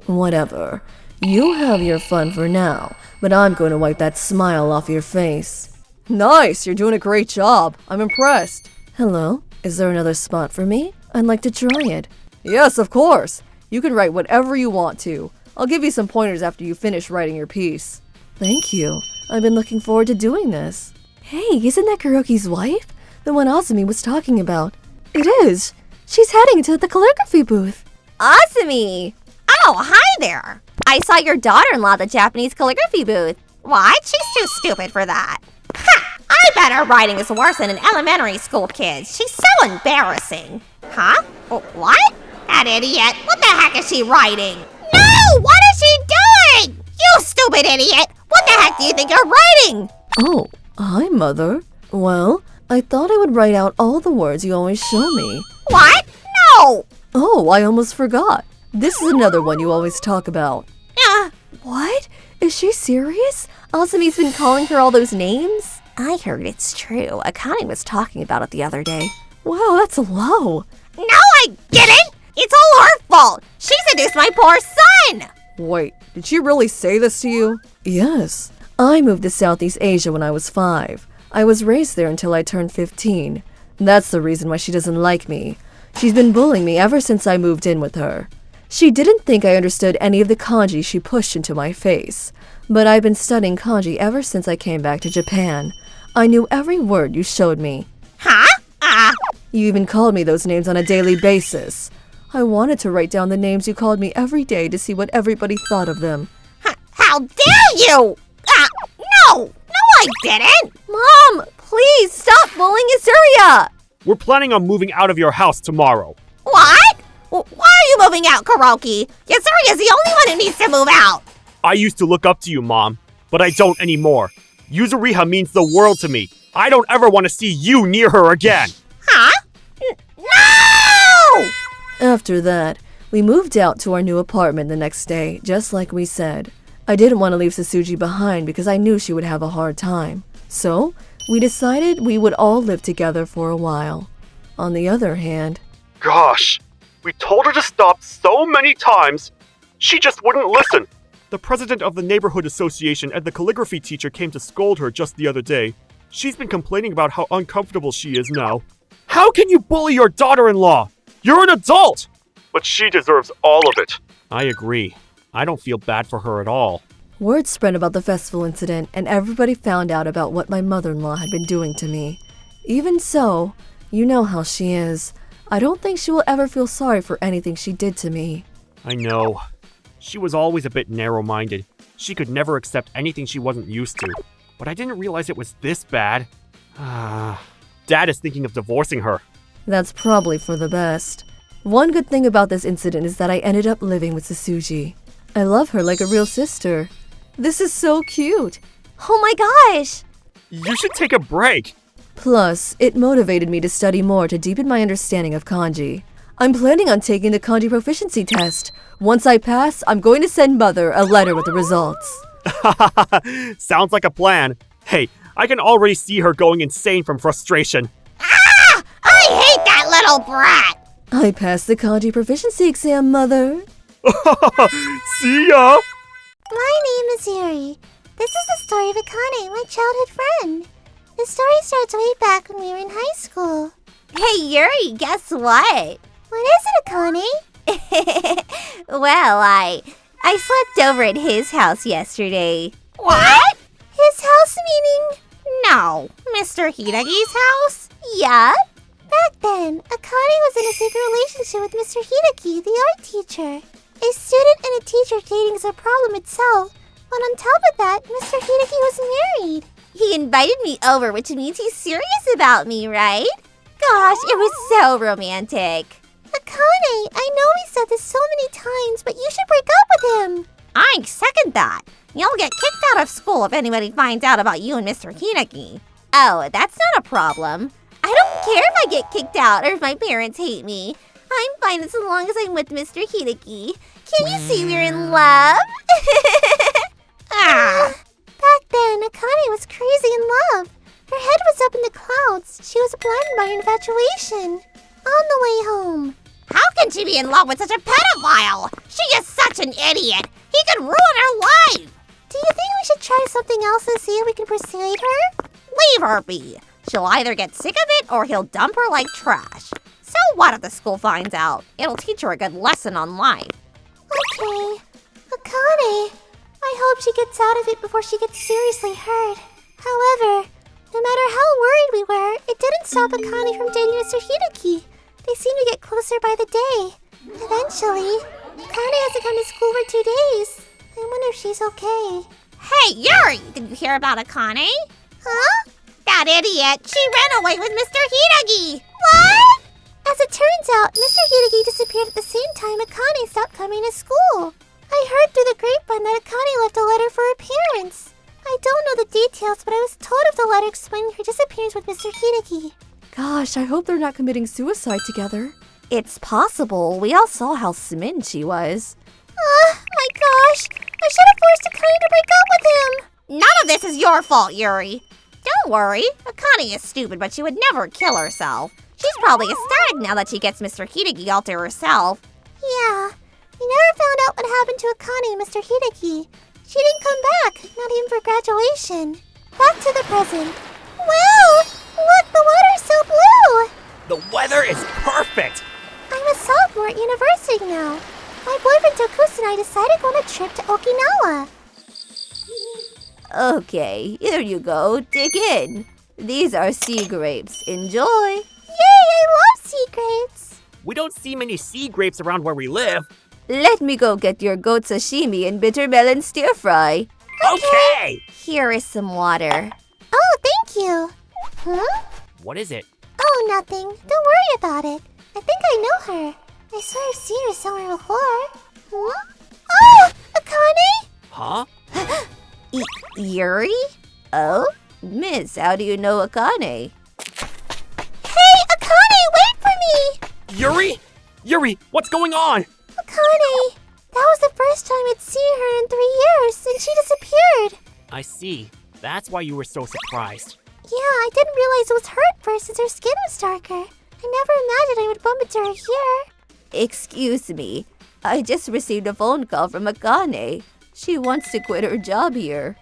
Whatever. You have your fun for now, but I'm going to wipe that smile off your face. Nice, you're doing a great job. I'm impressed. Hello, is there another spot for me? I'd like to try it. Yes, of course. You can write whatever you want to. I'll give you some pointers after you finish writing your piece. Thank you. I've been looking forward to doing this. Hey, isn't that Kuroki's wife? The one Asumi was talking about. It is. She's heading to the calligraphy booth. Asumi! Oh, hi there. I saw your daughter-in-law at the Japanese calligraphy booth. What? She's too stupid for that. Ha! I bet her writing is worse than an elementary school kid's. She's so embarrassing. Huh? What? That idiot. What the heck is she writing? No! What is she doing? You stupid idiot! What the heck do you think you're writing? Oh, hi, Mother. Well, I thought I would write out all the words you always show me. What? No! Oh, I almost forgot. This is another one you always talk about. What? Is she serious? Asumi's been calling her all those names? I heard it's true. Akane was talking about it the other day. Wow, that's low. No, I didn't! It's all her fault! She seduced my poor son! Wait, did she really say this to you? Yes. I moved to Southeast Asia when I was 5. I was raised there until I turned 15. That's the reason why she doesn't like me. She's been bullying me ever since I moved in with her. She didn't think I understood any of the kanji she pushed into my face. But I've been studying kanji ever since I came back to Japan. I knew every word you showed me. Huh? You even called me those names on a daily basis. I wanted to write down the names you called me every day to see what everybody thought of them. How dare you! No, I didn't! Mom, please stop bullying Yasuria! We're planning on moving out of your house tomorrow. What? Why are you moving out, Kuroki? Yasuria's the only one who needs to move out. I used to look up to you, Mom, but I don't anymore. Yuzuriha means the world to me. I don't ever want to see you near her again. Huh? No! After that, we moved out to our new apartment the next day, just like we said. I didn't want to leave Sasuji behind because I knew she would have a hard time. So, we decided we would all live together for a while. On the other hand... Gosh, we told her to stop so many times. She just wouldn't listen. The president of the neighborhood association and the calligraphy teacher came to scold her just the other day. She's been complaining about how uncomfortable she is now. How can you bully your daughter-in-law? You're an adult! But she deserves all of it. I agree. I don't feel bad for her at all. Word spread about the festival incident, and everybody found out about what my mother-in-law had been doing to me. Even so, you know how she is. I don't think she will ever feel sorry for anything she did to me. I know. She was always a bit narrow-minded. She could never accept anything she wasn't used to. But I didn't realize it was this bad. Dad is thinking of divorcing her. That's probably for the best. One good thing about this incident is that I ended up living with Sasuji. I love her like a real sister. This is so cute. Oh my gosh! You should take a break. Plus, it motivated me to study more to deepen my understanding of kanji. I'm planning on taking the kanji proficiency test. Once I pass, I'm going to send Mother a letter with the results. Sounds like a plan. Hey, I can already see her going insane from frustration. Ah! I hate that little brat! I passed the kanji proficiency exam, Mother. See ya! My name is Yuri. This is the story of Akane, my childhood friend. The story starts way back when we were in high school. Hey, Yuri, guess what? What is it, Akane? Well, I slept over at his house yesterday. What? His house meaning? No, Mr. Hidagi's house? Yeah. Back then, Akane was in a secret relationship with Mr. Hidaki, the art teacher. A student and a teacher dating is a problem itself, but on top of that, Mr. Hidaki was married. He invited me over, which means he's serious about me, right? Gosh, it was so romantic. Akane, I know we said this so many times, but you should break up with him. I second that. You'll get kicked out of school if anybody finds out about you and Mr. Hidaki. Oh, that's not a problem. I don't care if I get kicked out or if my parents hate me. I'm fine as long as I'm with Mr. Hidaki. Can you see we're in love? Back then, Akane was crazy in love. Her head was up in the clouds. She was blinded by her infatuation. On the way home. How can she be in love with such a pedophile? She is such an idiot. He could ruin her life. Do you think we should try something else and see if we can persuade her? Leave her be. She'll either get sick of it or he'll dump her like trash. So what if the school finds out? It'll teach her a good lesson on life. Okay. Akane, I hope she gets out of it before she gets seriously hurt. However, no matter how worried we were, it didn't stop Akane from dating Mr. Hidaki. They seem to get closer by the day. Eventually, Akane has to come to school for 2 days. I wonder if she's okay. Hey, Yuri! Did you hear about Akane? Huh? That idiot! She ran away with Mr. Hidaki! What? As it turns out, Mr. Hidaki disappeared at the same time Akane stopped coming to school. I heard through the grapevine that Akane left a letter for her parents. I don't know the details, but I was told of the letter explaining her disappearance with Mr. Hidaki. Gosh, I hope they're not committing suicide together. It's possible. We all saw how smitten she was. My gosh! I should have forced Akane to break up with him! None of this is your fault, Yuri. Don't worry. Akane is stupid, but she would never kill herself. She's probably ecstatic now that she gets Mr. Hidaki all to herself. Yeah. We never found out what happened to Akane and Mr. Hidaki. She didn't come back, not even for graduation. Back to the present. Wow! Look, the water's so blue! The weather is perfect! I'm a sophomore at university now. My boyfriend Tokusa and I decided to go on a trip to Okinawa. Okay, here you go. Dig in. These are sea grapes. Enjoy. Yay, I love sea grapes! We don't see many sea grapes around where we live. Let me go get your goat sashimi and bitter melon stir fry. Okay! Here is some water. Oh, thank you. Huh? What is it? Oh, nothing. Don't worry about it. I think I know her. I swear I've seen her somewhere before. Huh? Oh! Akane? Huh? Yuri? Oh? Miss, how do you know Akane? Hey, Akane, wait for me! Yuri? Yuri, what's going on? Akane, that was the first time I'd seen her in 3 years, and she disappeared. I see. That's why you were so surprised. Yeah, I didn't realize it was her at first since her skin was darker. I never imagined I would bump into her here. Excuse me. I just received a phone call from Akane. She wants to quit her job here.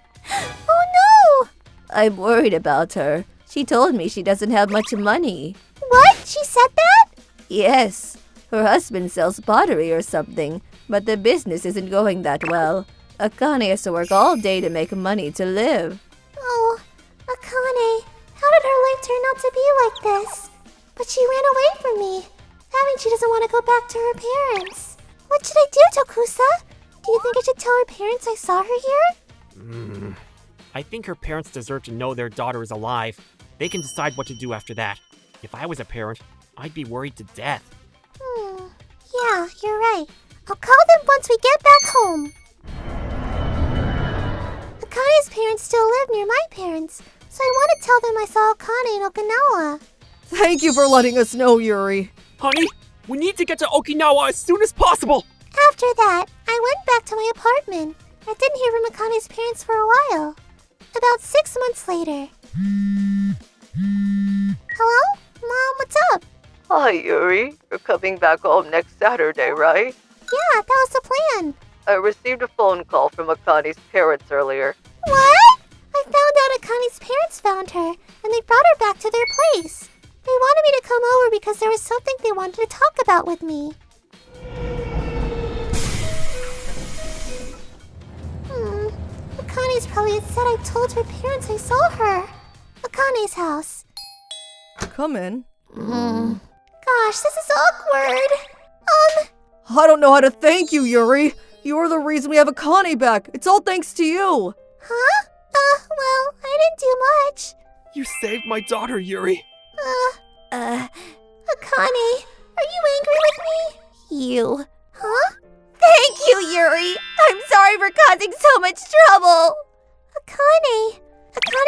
Oh no! I'm worried about her. She told me she doesn't have much money. What? She said that? Yes. Her husband sells pottery or something, but the business isn't going that well. Akane has to work all day to make money to live. Oh, Akane, how did her life turn out to be like this? But she ran away from me. That means she doesn't want to go back to her parents. What should I do, Tokusa? Do you think I should tell her parents I saw her here? I think her parents deserve to know their daughter is alive. They can decide what to do after that. If I was a parent, I'd be worried to death. Yeah, you're right. I'll call them once we get back home. Akane's parents still live near my parents, so I want to tell them I saw Akane in Okinawa. Thank you for letting us know, Yuri. Honey, we need to get to Okinawa as soon as possible! After that, I went back to my apartment. I didn't hear from Akane's parents for a while. About 6 months later. Hello? Mom, what's up? Hi, Yuri. You're coming back home next Saturday, right? Yeah, that was the plan. I received a phone call from Akane's parents earlier. What? I found out Akane's parents found her, and they brought her back to their place. They wanted me to come over because there was something they wanted to talk about with me. Akane's probably upset I told her parents I saw her. Akane's house. Come in. Gosh, this is awkward. I don't know how to thank you, Yuri. You're the reason we have Akane back. It's all thanks to you. Huh? Well, I didn't do much. You saved my daughter, Yuri. Akane, are you angry with me? You. Huh? Thank you, Yuri. I'm sorry for causing so much trouble. Akane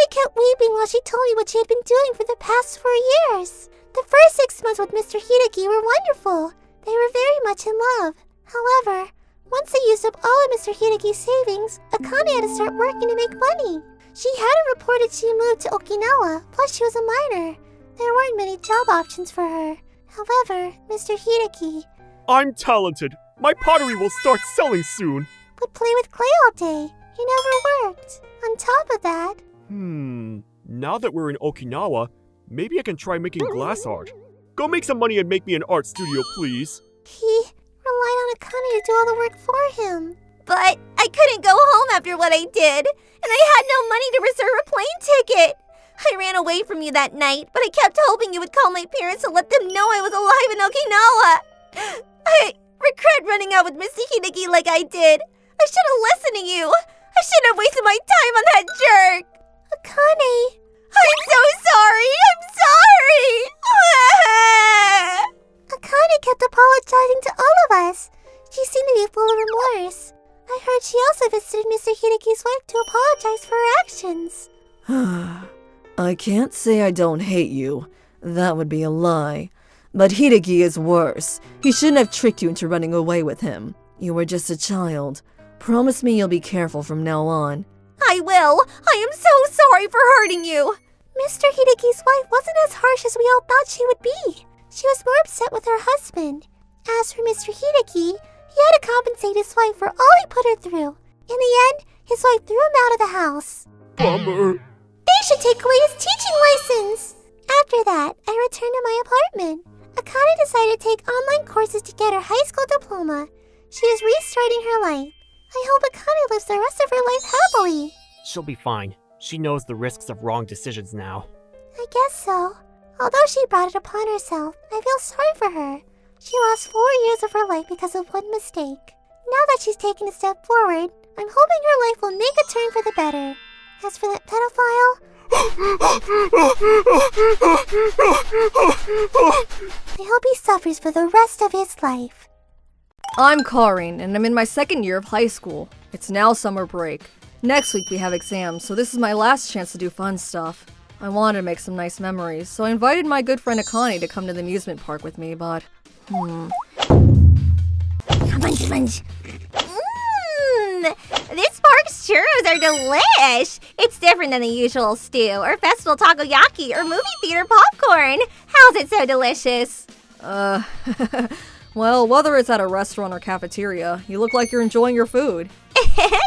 kept weeping while she told me what she had been doing for the past 4 years. The first 6 months with Mr. Hideki were wonderful. They were very much in love. However, once they used up all of Mr. Hideki's savings, Akane had to start working to make money. She hadn't reported she moved to Okinawa, plus she was a minor. There weren't many job options for her. However, Mr. Hideki I'm talented. My pottery will start selling soon. would play with clay all day. He never worked. On top of that, Now that we're in Okinawa, maybe I can try making glass art. Go make some money and make me an art studio, please. he relied on Akane to do all the work for him. But I couldn't go home after what I did, and I had no money to reserve a plane ticket. I ran away from you that night, but I kept hoping you would call my parents to let them know I was alive in Okinawa. I regret running out with Mr. Hideki like I did. I should have listened to you. I shouldn't have wasted my time on that jerk. Akane, I'm so sorry. I'm sorry. Akane kept apologizing to all of us. She seemed to be full of remorse. I heard she also visited Mr. Hideki's wife to apologize for her actions. I can't say I don't hate you. That would be a lie. But Hideki is worse. He shouldn't have tricked you into running away with him. You were just a child. Promise me you'll be careful from now on. I will. I am so sorry for hurting you. Mr. Hideki's wife wasn't as harsh as we all thought she would be. She was more upset with her husband. As for Mr. Hideki, he had to compensate his wife for all he put her through. In the end, his wife threw him out of the house. Bummer. They should take away his teaching license. After that, I returned to my apartment. Akane decided to take online courses to get her high school diploma. She is restarting her life. I hope Akane lives the rest of her life happily. She'll be fine. She knows the risks of wrong decisions now. I guess so. Although she brought it upon herself, I feel sorry for her. She lost 4 years of her life because of one mistake. Now that she's taken a step forward, I'm hoping her life will make a turn for the better. As for that pedophile, I hope he suffers for the rest of his life. I'm Karin, and I'm in my second year of high school. It's now summer break. Next week we have exams, so this is my last chance to do fun stuff. I wanted to make some nice memories, so I invited my good friend Akane to come to the amusement park with me, but... Sponge. This park's churros are delish. It's different than the usual stew, or festival takoyaki, or movie theater popcorn. How's it so delicious? Well, whether it's at a restaurant or cafeteria, you look like you're enjoying your food.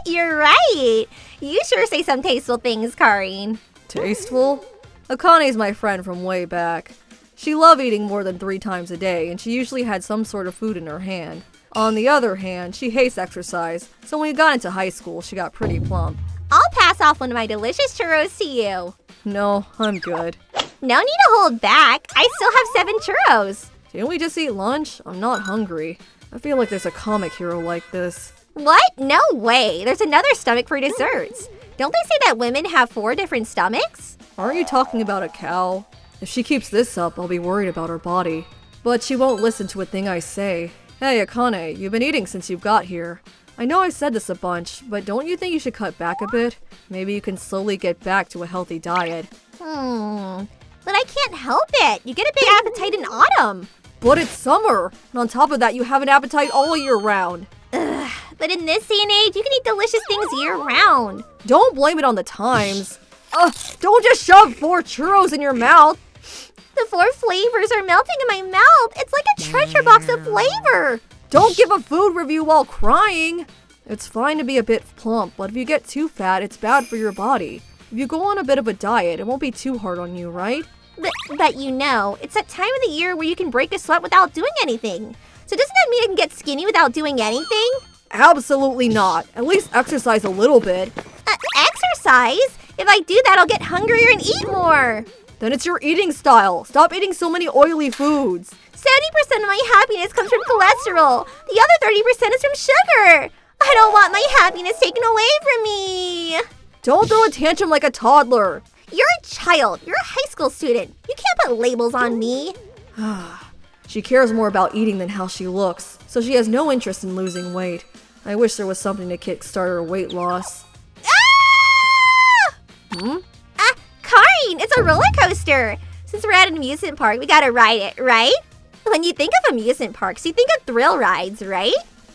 You're right. You sure say some tasteful things, Karin. Tasteful? Akane's my friend from way back. She loved eating more than 3 times a day, and she usually had some sort of food in her hand. On the other hand, she hates exercise, so when we got into high school, she got pretty plump. I'll pass off one of my delicious churros to you. No, I'm good. No need to hold back. I still have 7 churros. Didn't we just eat lunch? I'm not hungry. I feel like there's a comic hero like this. What? No way. There's another stomach for desserts. Don't they say that women have 4 different stomachs? Aren't you talking about a cow? If she keeps this up, I'll be worried about her body. But she won't listen to a thing I say. Hey, Akane, you've been eating since you got here. I know I said this a bunch, but don't you think you should cut back a bit? Maybe you can slowly get back to a healthy diet. But I can't help it. You get a big appetite in autumn. But it's summer, and on top of that, you have an appetite all year round. But in this day and age, you can eat delicious things year-round. Don't blame it on the times. Don't just shove 4 churros in your mouth. The 4 flavors are melting in my mouth. It's like a treasure box of flavor. Don't give a food review while crying. It's fine to be a bit plump, but if you get too fat, it's bad for your body. If you go on a bit of a diet, it won't be too hard on you, right? But you know, it's that time of the year where you can break a sweat without doing anything. So doesn't that mean I can get skinny without doing anything? Absolutely not. At least exercise a little bit. Exercise? If I do that, I'll get hungrier and eat more. Then it's your eating style. Stop eating so many oily foods. 70% of my happiness comes from cholesterol. The other 30% is from sugar. I don't want my happiness taken away from me. Don't throw a tantrum like a toddler. You're a child. You're a high school student. You can't put labels on me. She cares more about eating than how she looks, so she has no interest in losing weight. I wish there was something to kickstart her weight loss. Karin, it's a roller coaster. Since we're at an amusement park, we gotta ride it, right? When you think of amusement parks, you think of thrill rides, right?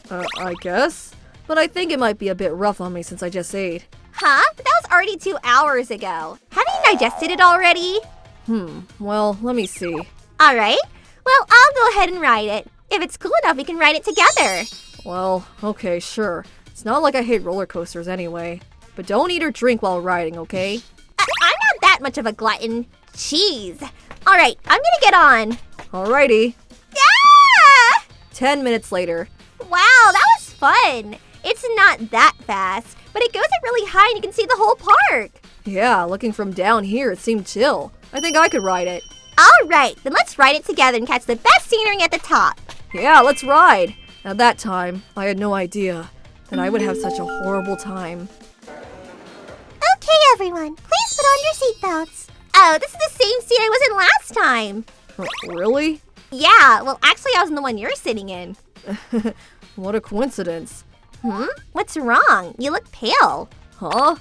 I guess. But I think it might be a bit rough on me since I just ate. Huh? But that was already 2 hours ago. Haven't you digested it already? Well, let me see. Alright. Well, I'll go ahead and ride it. If it's cool enough, we can ride it together. Well, okay, sure. It's not like I hate roller coasters anyway. But don't eat or drink while riding, okay? I'm not that much of a glutton. Jeez. Alright, I'm gonna get on. Alrighty. Yeah! 10 minutes later. Wow, that was fun. It's not that fast, but it goes up really high and you can see the whole park. Yeah, looking from down here, it seemed chill. I think I could ride it. Alright, then let's ride it together and catch the best scenery at the top. Yeah, let's ride. At that time, I had no idea that I would have such a horrible time. Okay, everyone, please put on your seatbelts. Oh, this is the same seat I was in last time. Really? Yeah, well, actually, I was in the one you're sitting in. What a coincidence. What's wrong? You look pale. Huh?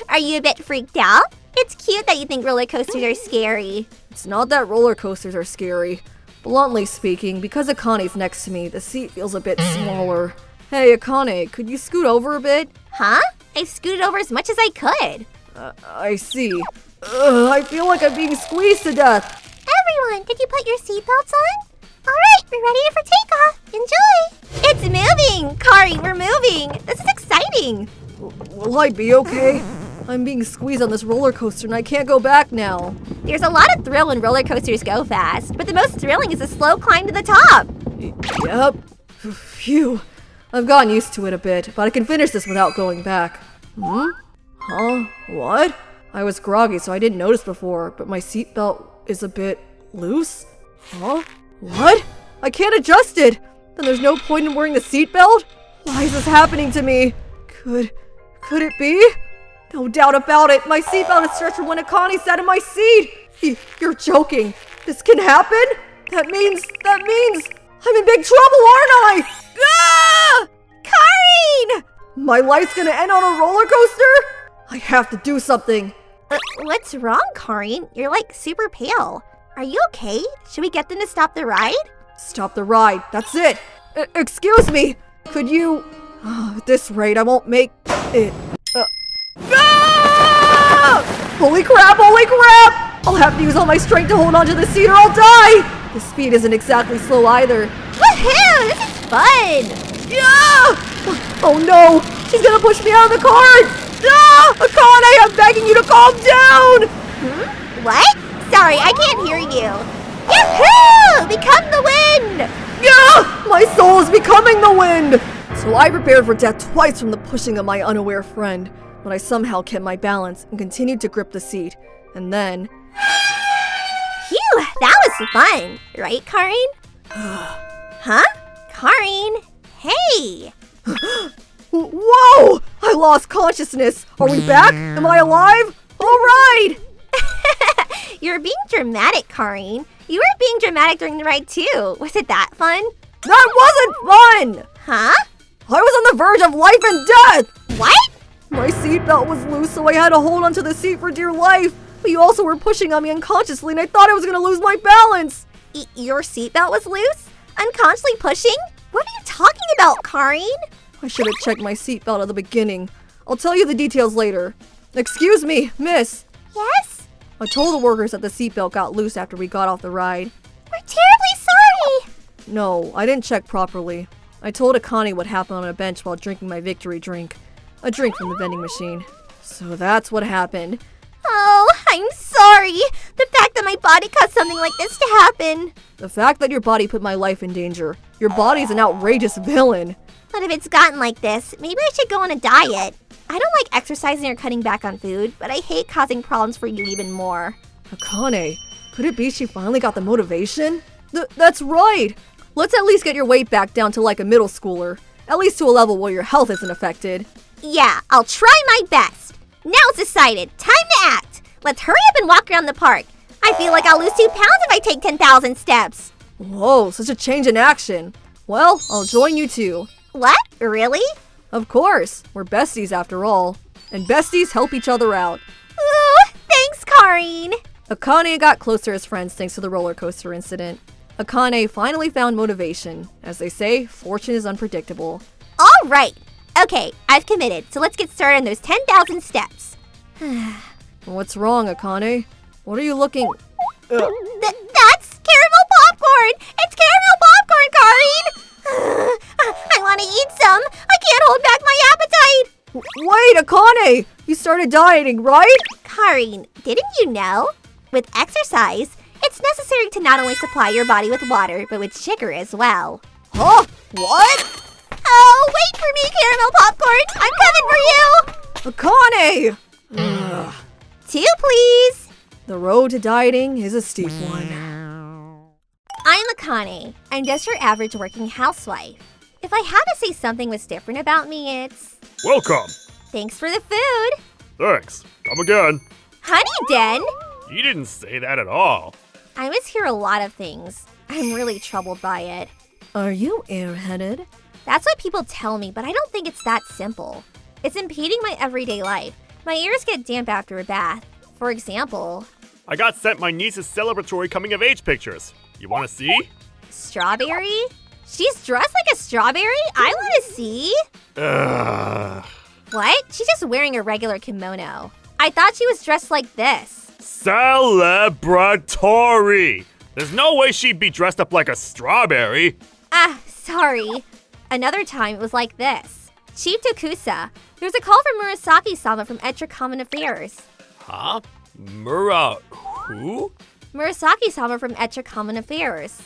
Are you a bit freaked out? It's cute that you think roller coasters are scary. It's not that roller coasters are scary. Bluntly speaking, because Akane's next to me, the seat feels a bit smaller. Hey, Akane, could you scoot over a bit? Huh? I scooted over as much as I could. I see. I feel like I'm being squeezed to death. Everyone, did you put your seatbelts on? Alright, we're ready for takeoff. Enjoy! It's moving! Karin, we're moving! This is exciting! Will I be okay? I'm being squeezed on this roller coaster and I can't go back now. There's a lot of thrill when roller coasters go fast, but the most thrilling is the slow climb to the top. Yep. Phew. I've gotten used to it a bit, but I can finish this without going back. Huh? What? I was groggy, so I didn't notice before, but my seatbelt is a bit loose? Huh? What? I can't adjust it! Then there's no point in wearing the seatbelt? Why is this happening to me? Could it be? No doubt about it, my seatbelt is stretched from when Akane sat in my seat! You're joking. This can happen? That means... I'm in big trouble, aren't I? Ah! Karin! My life's gonna end on a roller coaster? I have to do something. What's wrong, Karin? You're like super pale. Are you okay? Should we get them to stop the ride? Stop the ride, that's it. Excuse me, could you... at this rate, I won't make it. Ah! Holy crap, holy crap! I'll have to use all my strength to hold onto the seat or I'll die! The speed isn't exactly slow either. Woohoo! This is fun! Yeah! Oh no! She's gonna push me out of the car! Ah! Akane, I'm begging you to calm down! What? Sorry, I can't hear you. Yahoo! Become the wind! Yeah! My soul is becoming the wind! So I prepared for death twice from the pushing of my unaware friend, but I somehow kept my balance and continued to grip the seat. And then... Phew, that was fun. Right, Karin? Huh? Karin? Hey! Whoa! I lost consciousness. Are we back? Am I alive? All right! You're being dramatic, Karin. You were being dramatic during the ride too. Was it that fun? That wasn't fun! Huh? I was on the verge of life and death! What? My seatbelt was loose, so I had to hold onto the seat for dear life. But you also were pushing on me unconsciously, and I thought I was gonna lose my balance. Your seatbelt was loose? Unconsciously pushing? What are you talking about, Karin? I should have checked my seatbelt at the beginning. I'll tell you the details later. Excuse me, miss. Yes? I told the workers that the seatbelt got loose after we got off the ride. We're terribly sorry! No, I didn't check properly. I told Akane what happened on a bench while drinking my victory drink. A drink from the vending machine. So that's what happened. Oh, I'm sorry. The fact that my body caused something like this to happen. The fact that your body put my life in danger. Your body's an outrageous villain. But if it's gotten like this, maybe I should go on a diet. I don't like exercising or cutting back on food, but I hate causing problems for you even more. Akane, could it be she finally got the motivation? That's right! Let's at least get your weight back down to like a middle schooler. At least to a level where your health isn't affected. Yeah, I'll try my best. Now it's decided. Time to act. Let's hurry up and walk around the park. I feel like I'll lose 2 pounds if I take 10,000 steps. Whoa, such a change in action. Well, I'll join you too. What? Really? Of course, we're besties after all. And besties help each other out. Ooh, thanks, Karin. Akane got closer as friends thanks to the roller coaster incident. Akane finally found motivation. As they say, fortune is unpredictable. All right. Okay, I've committed, so let's get started on those 10,000 steps. What's wrong, Akane? What are you looking... That's caramel popcorn! It's caramel popcorn, Karin! I want to eat some. I can't hold back my appetite. Wait, Akane! You started dieting, right? Karin, didn't you know? With exercise, it's necessary to not only supply your body with water, but with sugar as well. Huh? What? Oh, wait for me, caramel popcorn! I'm coming for you! Akane! 2, please. The road to dieting is a steep one. I'm Akane. I'm just your average working housewife. If I had to say something was different about me, it's... Welcome. Thanks for the food. Thanks. Come again. Honey Den! You didn't say that at all. I mishear a lot of things. I'm really troubled by it. Are you airheaded? That's what people tell me, but I don't think it's that simple. It's impeding my everyday life. My ears get damp after a bath. For example... I got sent my niece's celebratory coming-of-age pictures. You want to see? Strawberry? She's dressed like a strawberry? I want to see. Ugh. What? She's just wearing a regular kimono. I thought she was dressed like this. Celebratory! There's no way she'd be dressed up like a strawberry. Ah, sorry. Another time it was like this. Chief Tokusa. There's a call from Murasaki-sama from Etra Common Affairs. Huh? Who? Murasaki-sama from Etra Common Affairs.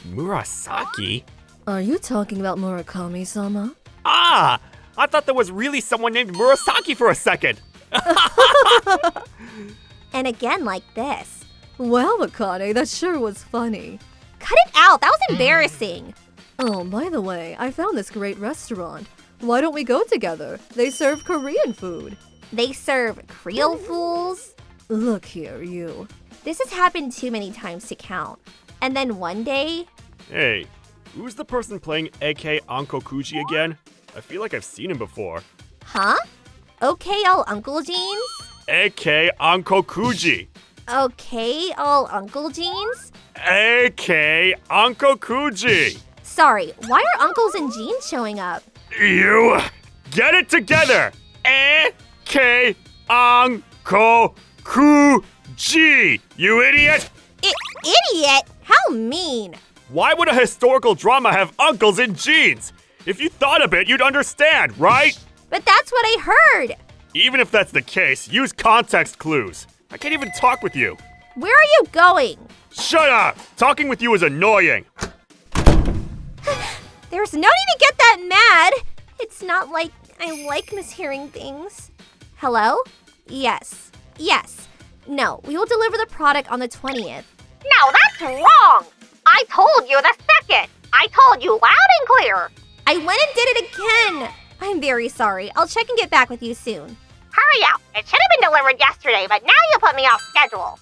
Murasaki? Are you talking about Murakami-sama? Ah! I thought there was really someone named Murasaki for a second. And again like this. Well, Akane, that sure was funny. Cut it out! That was embarrassing! Oh, by the way, I found this great restaurant. Why don't we go together? They serve Korean food. They serve Creole fools? Look here, you. This has happened too many times to count. And then one day, Hey, who's the person playing AK Anko Kuji again? I feel like I've seen him before. Huh? Okay, all Uncle Jeans? AK Anko Kuji! Okay, all Uncle Jeans? AK Anko Kuji! Sorry, why are uncles in jeans showing up? You get it together! AK Anko Kuji! You idiot! Idiot? How mean! Why would a historical drama have uncles in jeans? If you thought a bit, you'd understand, right? But that's what I heard! Even if that's the case, use context clues. I can't even talk with you. Where are you going? Shut up! Talking with you is annoying. There's no need to get that mad! It's not like I like mishearing things. Hello? Yes. Yes. No, we will deliver the product on the 20th. No, that's wrong! I told you the second! I told you loud and clear! I went and did it again! I'm very sorry. I'll check and get back with you soon. Hurry up! It should have been delivered yesterday, but now you put me off schedule.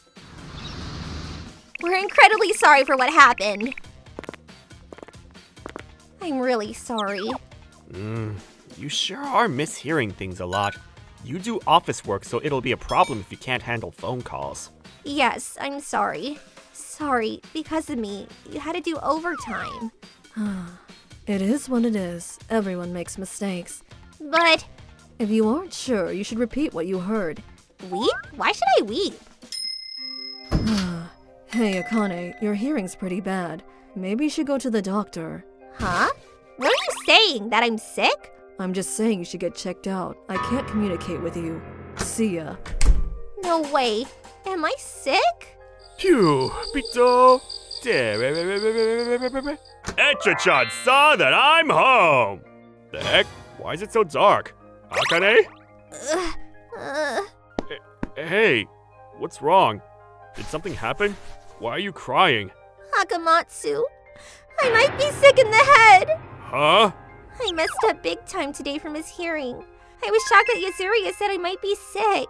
We're incredibly sorry for what happened. I'm really sorry. You sure are mishearing things a lot. You do office work, so it'll be a problem if you can't handle phone calls. Yes, I'm sorry. Sorry, because of me, you had to do overtime. It is what it is. Everyone makes mistakes. But If you aren't sure, you should repeat what you heard. weep? Why should I weep? Hey, Akane, your hearing's pretty bad. Maybe you should go to the doctor. Huh? What are you saying? That I'm sick? I'm just saying you should get checked out. I can't communicate with you. See ya. No way. Am I sick? Phew, Pito. Etra-chan saw that I'm home. The heck? Why is it so dark? Akane? Hey, what's wrong? Did something happen? Why are you crying? Hakamatsu, I might be sick in the head. Huh? I messed up big time today from his hearing. I was shocked that Yasuria said I might be sick.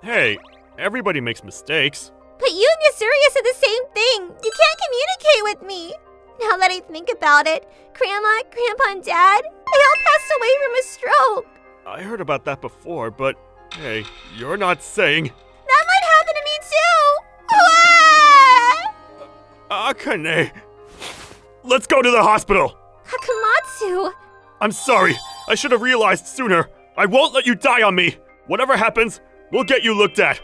Hey, everybody makes mistakes. But you and Yasuria said the same thing. You can't communicate with me. Now that I think about it, Grandma, Grandpa, and Dad, they all passed away from a stroke. I heard about that before, but hey, you're not saying. That might happen to me too. Akane, let's go to the hospital. Hakamatsu. I'm sorry. I should have realized sooner. I won't let you die on me. Whatever happens, we'll get you looked at.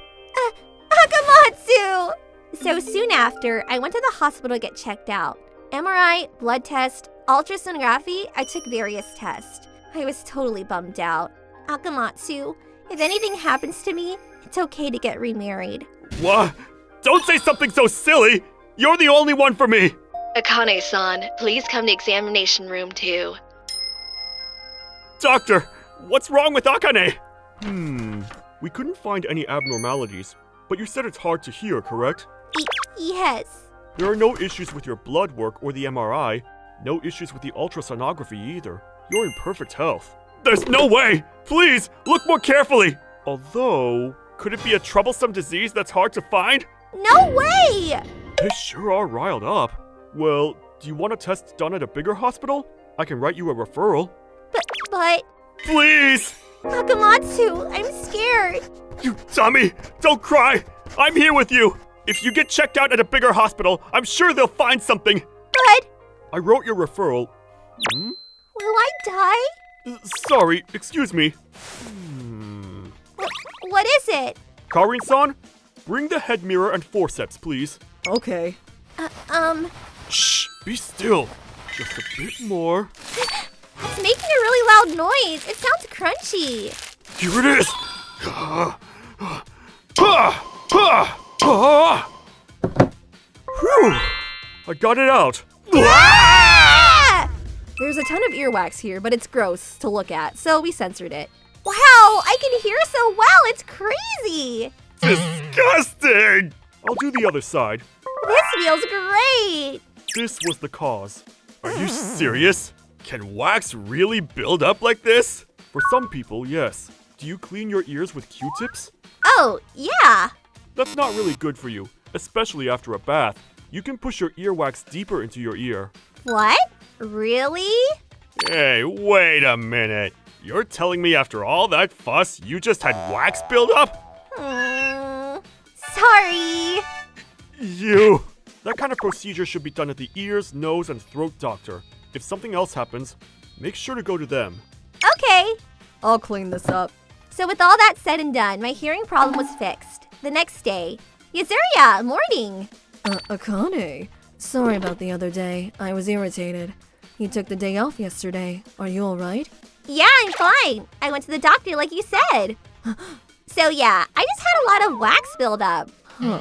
Hakamatsu! So soon after, I went to the hospital to get checked out. MRI, blood test, ultrasonography, I took various tests. I was totally bummed out. Akamatsu, if anything happens to me, it's okay to get remarried. What? Don't say something so silly. You're the only one for me. Akane-san, please come to examination room 2. Doctor, what's wrong with Akane? We couldn't find any abnormalities, but you said it's hard to hear, correct? Yes. There are no issues with your blood work or the MRI. No issues with the ultrasonography either. You're in perfect health. There's no way! Please, look more carefully! Although, could it be a troublesome disease that's hard to find? No way! They sure are riled up. Well, do you want a test done at a bigger hospital? I can write you a referral. But, Please! Hakamatsu, I'm scared. You dummy! Don't cry! I'm here with you! If you get checked out at a bigger hospital, I'm sure they'll find something! But, I wrote your referral. will I die? Sorry, excuse me. What is it? Karin-san, bring the head mirror and forceps, please. Okay. Shh! Be still! Just a bit more. It's making a really loud noise. It sounds crunchy. Here it is! Whew! I got it out. There's a ton of earwax here, but it's gross to look at, so we censored it. Wow, I can hear so well. It's crazy. Disgusting! I'll do the other side. This feels great. This was the cause. Are you serious? Can wax really build up like this? For some people, yes. Do you clean your ears with Q-tips? Oh, yeah. That's not really good for you, especially after a bath. You can push your earwax deeper into your ear. What? Really? Hey, wait a minute. You're telling me after all that fuss, you just had wax buildup? Sorry. You! That kind of procedure should be done at the ears, nose, and throat doctor. If something else happens, make sure to go to them. Okay. I'll clean this up. So with all that said and done, my hearing problem was fixed. The next day, Yuzuriya, morning. Akane. Sorry about the other day. I was irritated. You took the day off yesterday. Are you alright? Yeah, I'm fine. I went to the doctor like you said. So yeah, I just had a lot of wax buildup. Huh.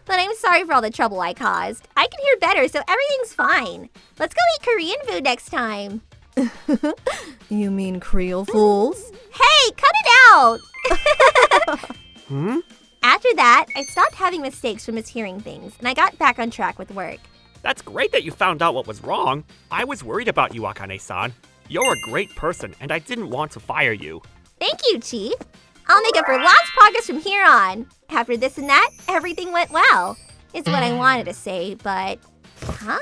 But I'm sorry for all the trouble I caused. I can hear better, so everything's fine. Let's go eat Korean food next time. You mean Creole fools? Hey, cut it out! after that, I stopped having mistakes from mishearing things, and I got back on track with work. That's great that you found out what was wrong. I was worried about you, Akane-san. You're a great person, and I didn't want to fire you. Thank you, Chief. I'll make up for lost progress from here on. After this and that, everything went well. Is what I wanted to say, but... Huh?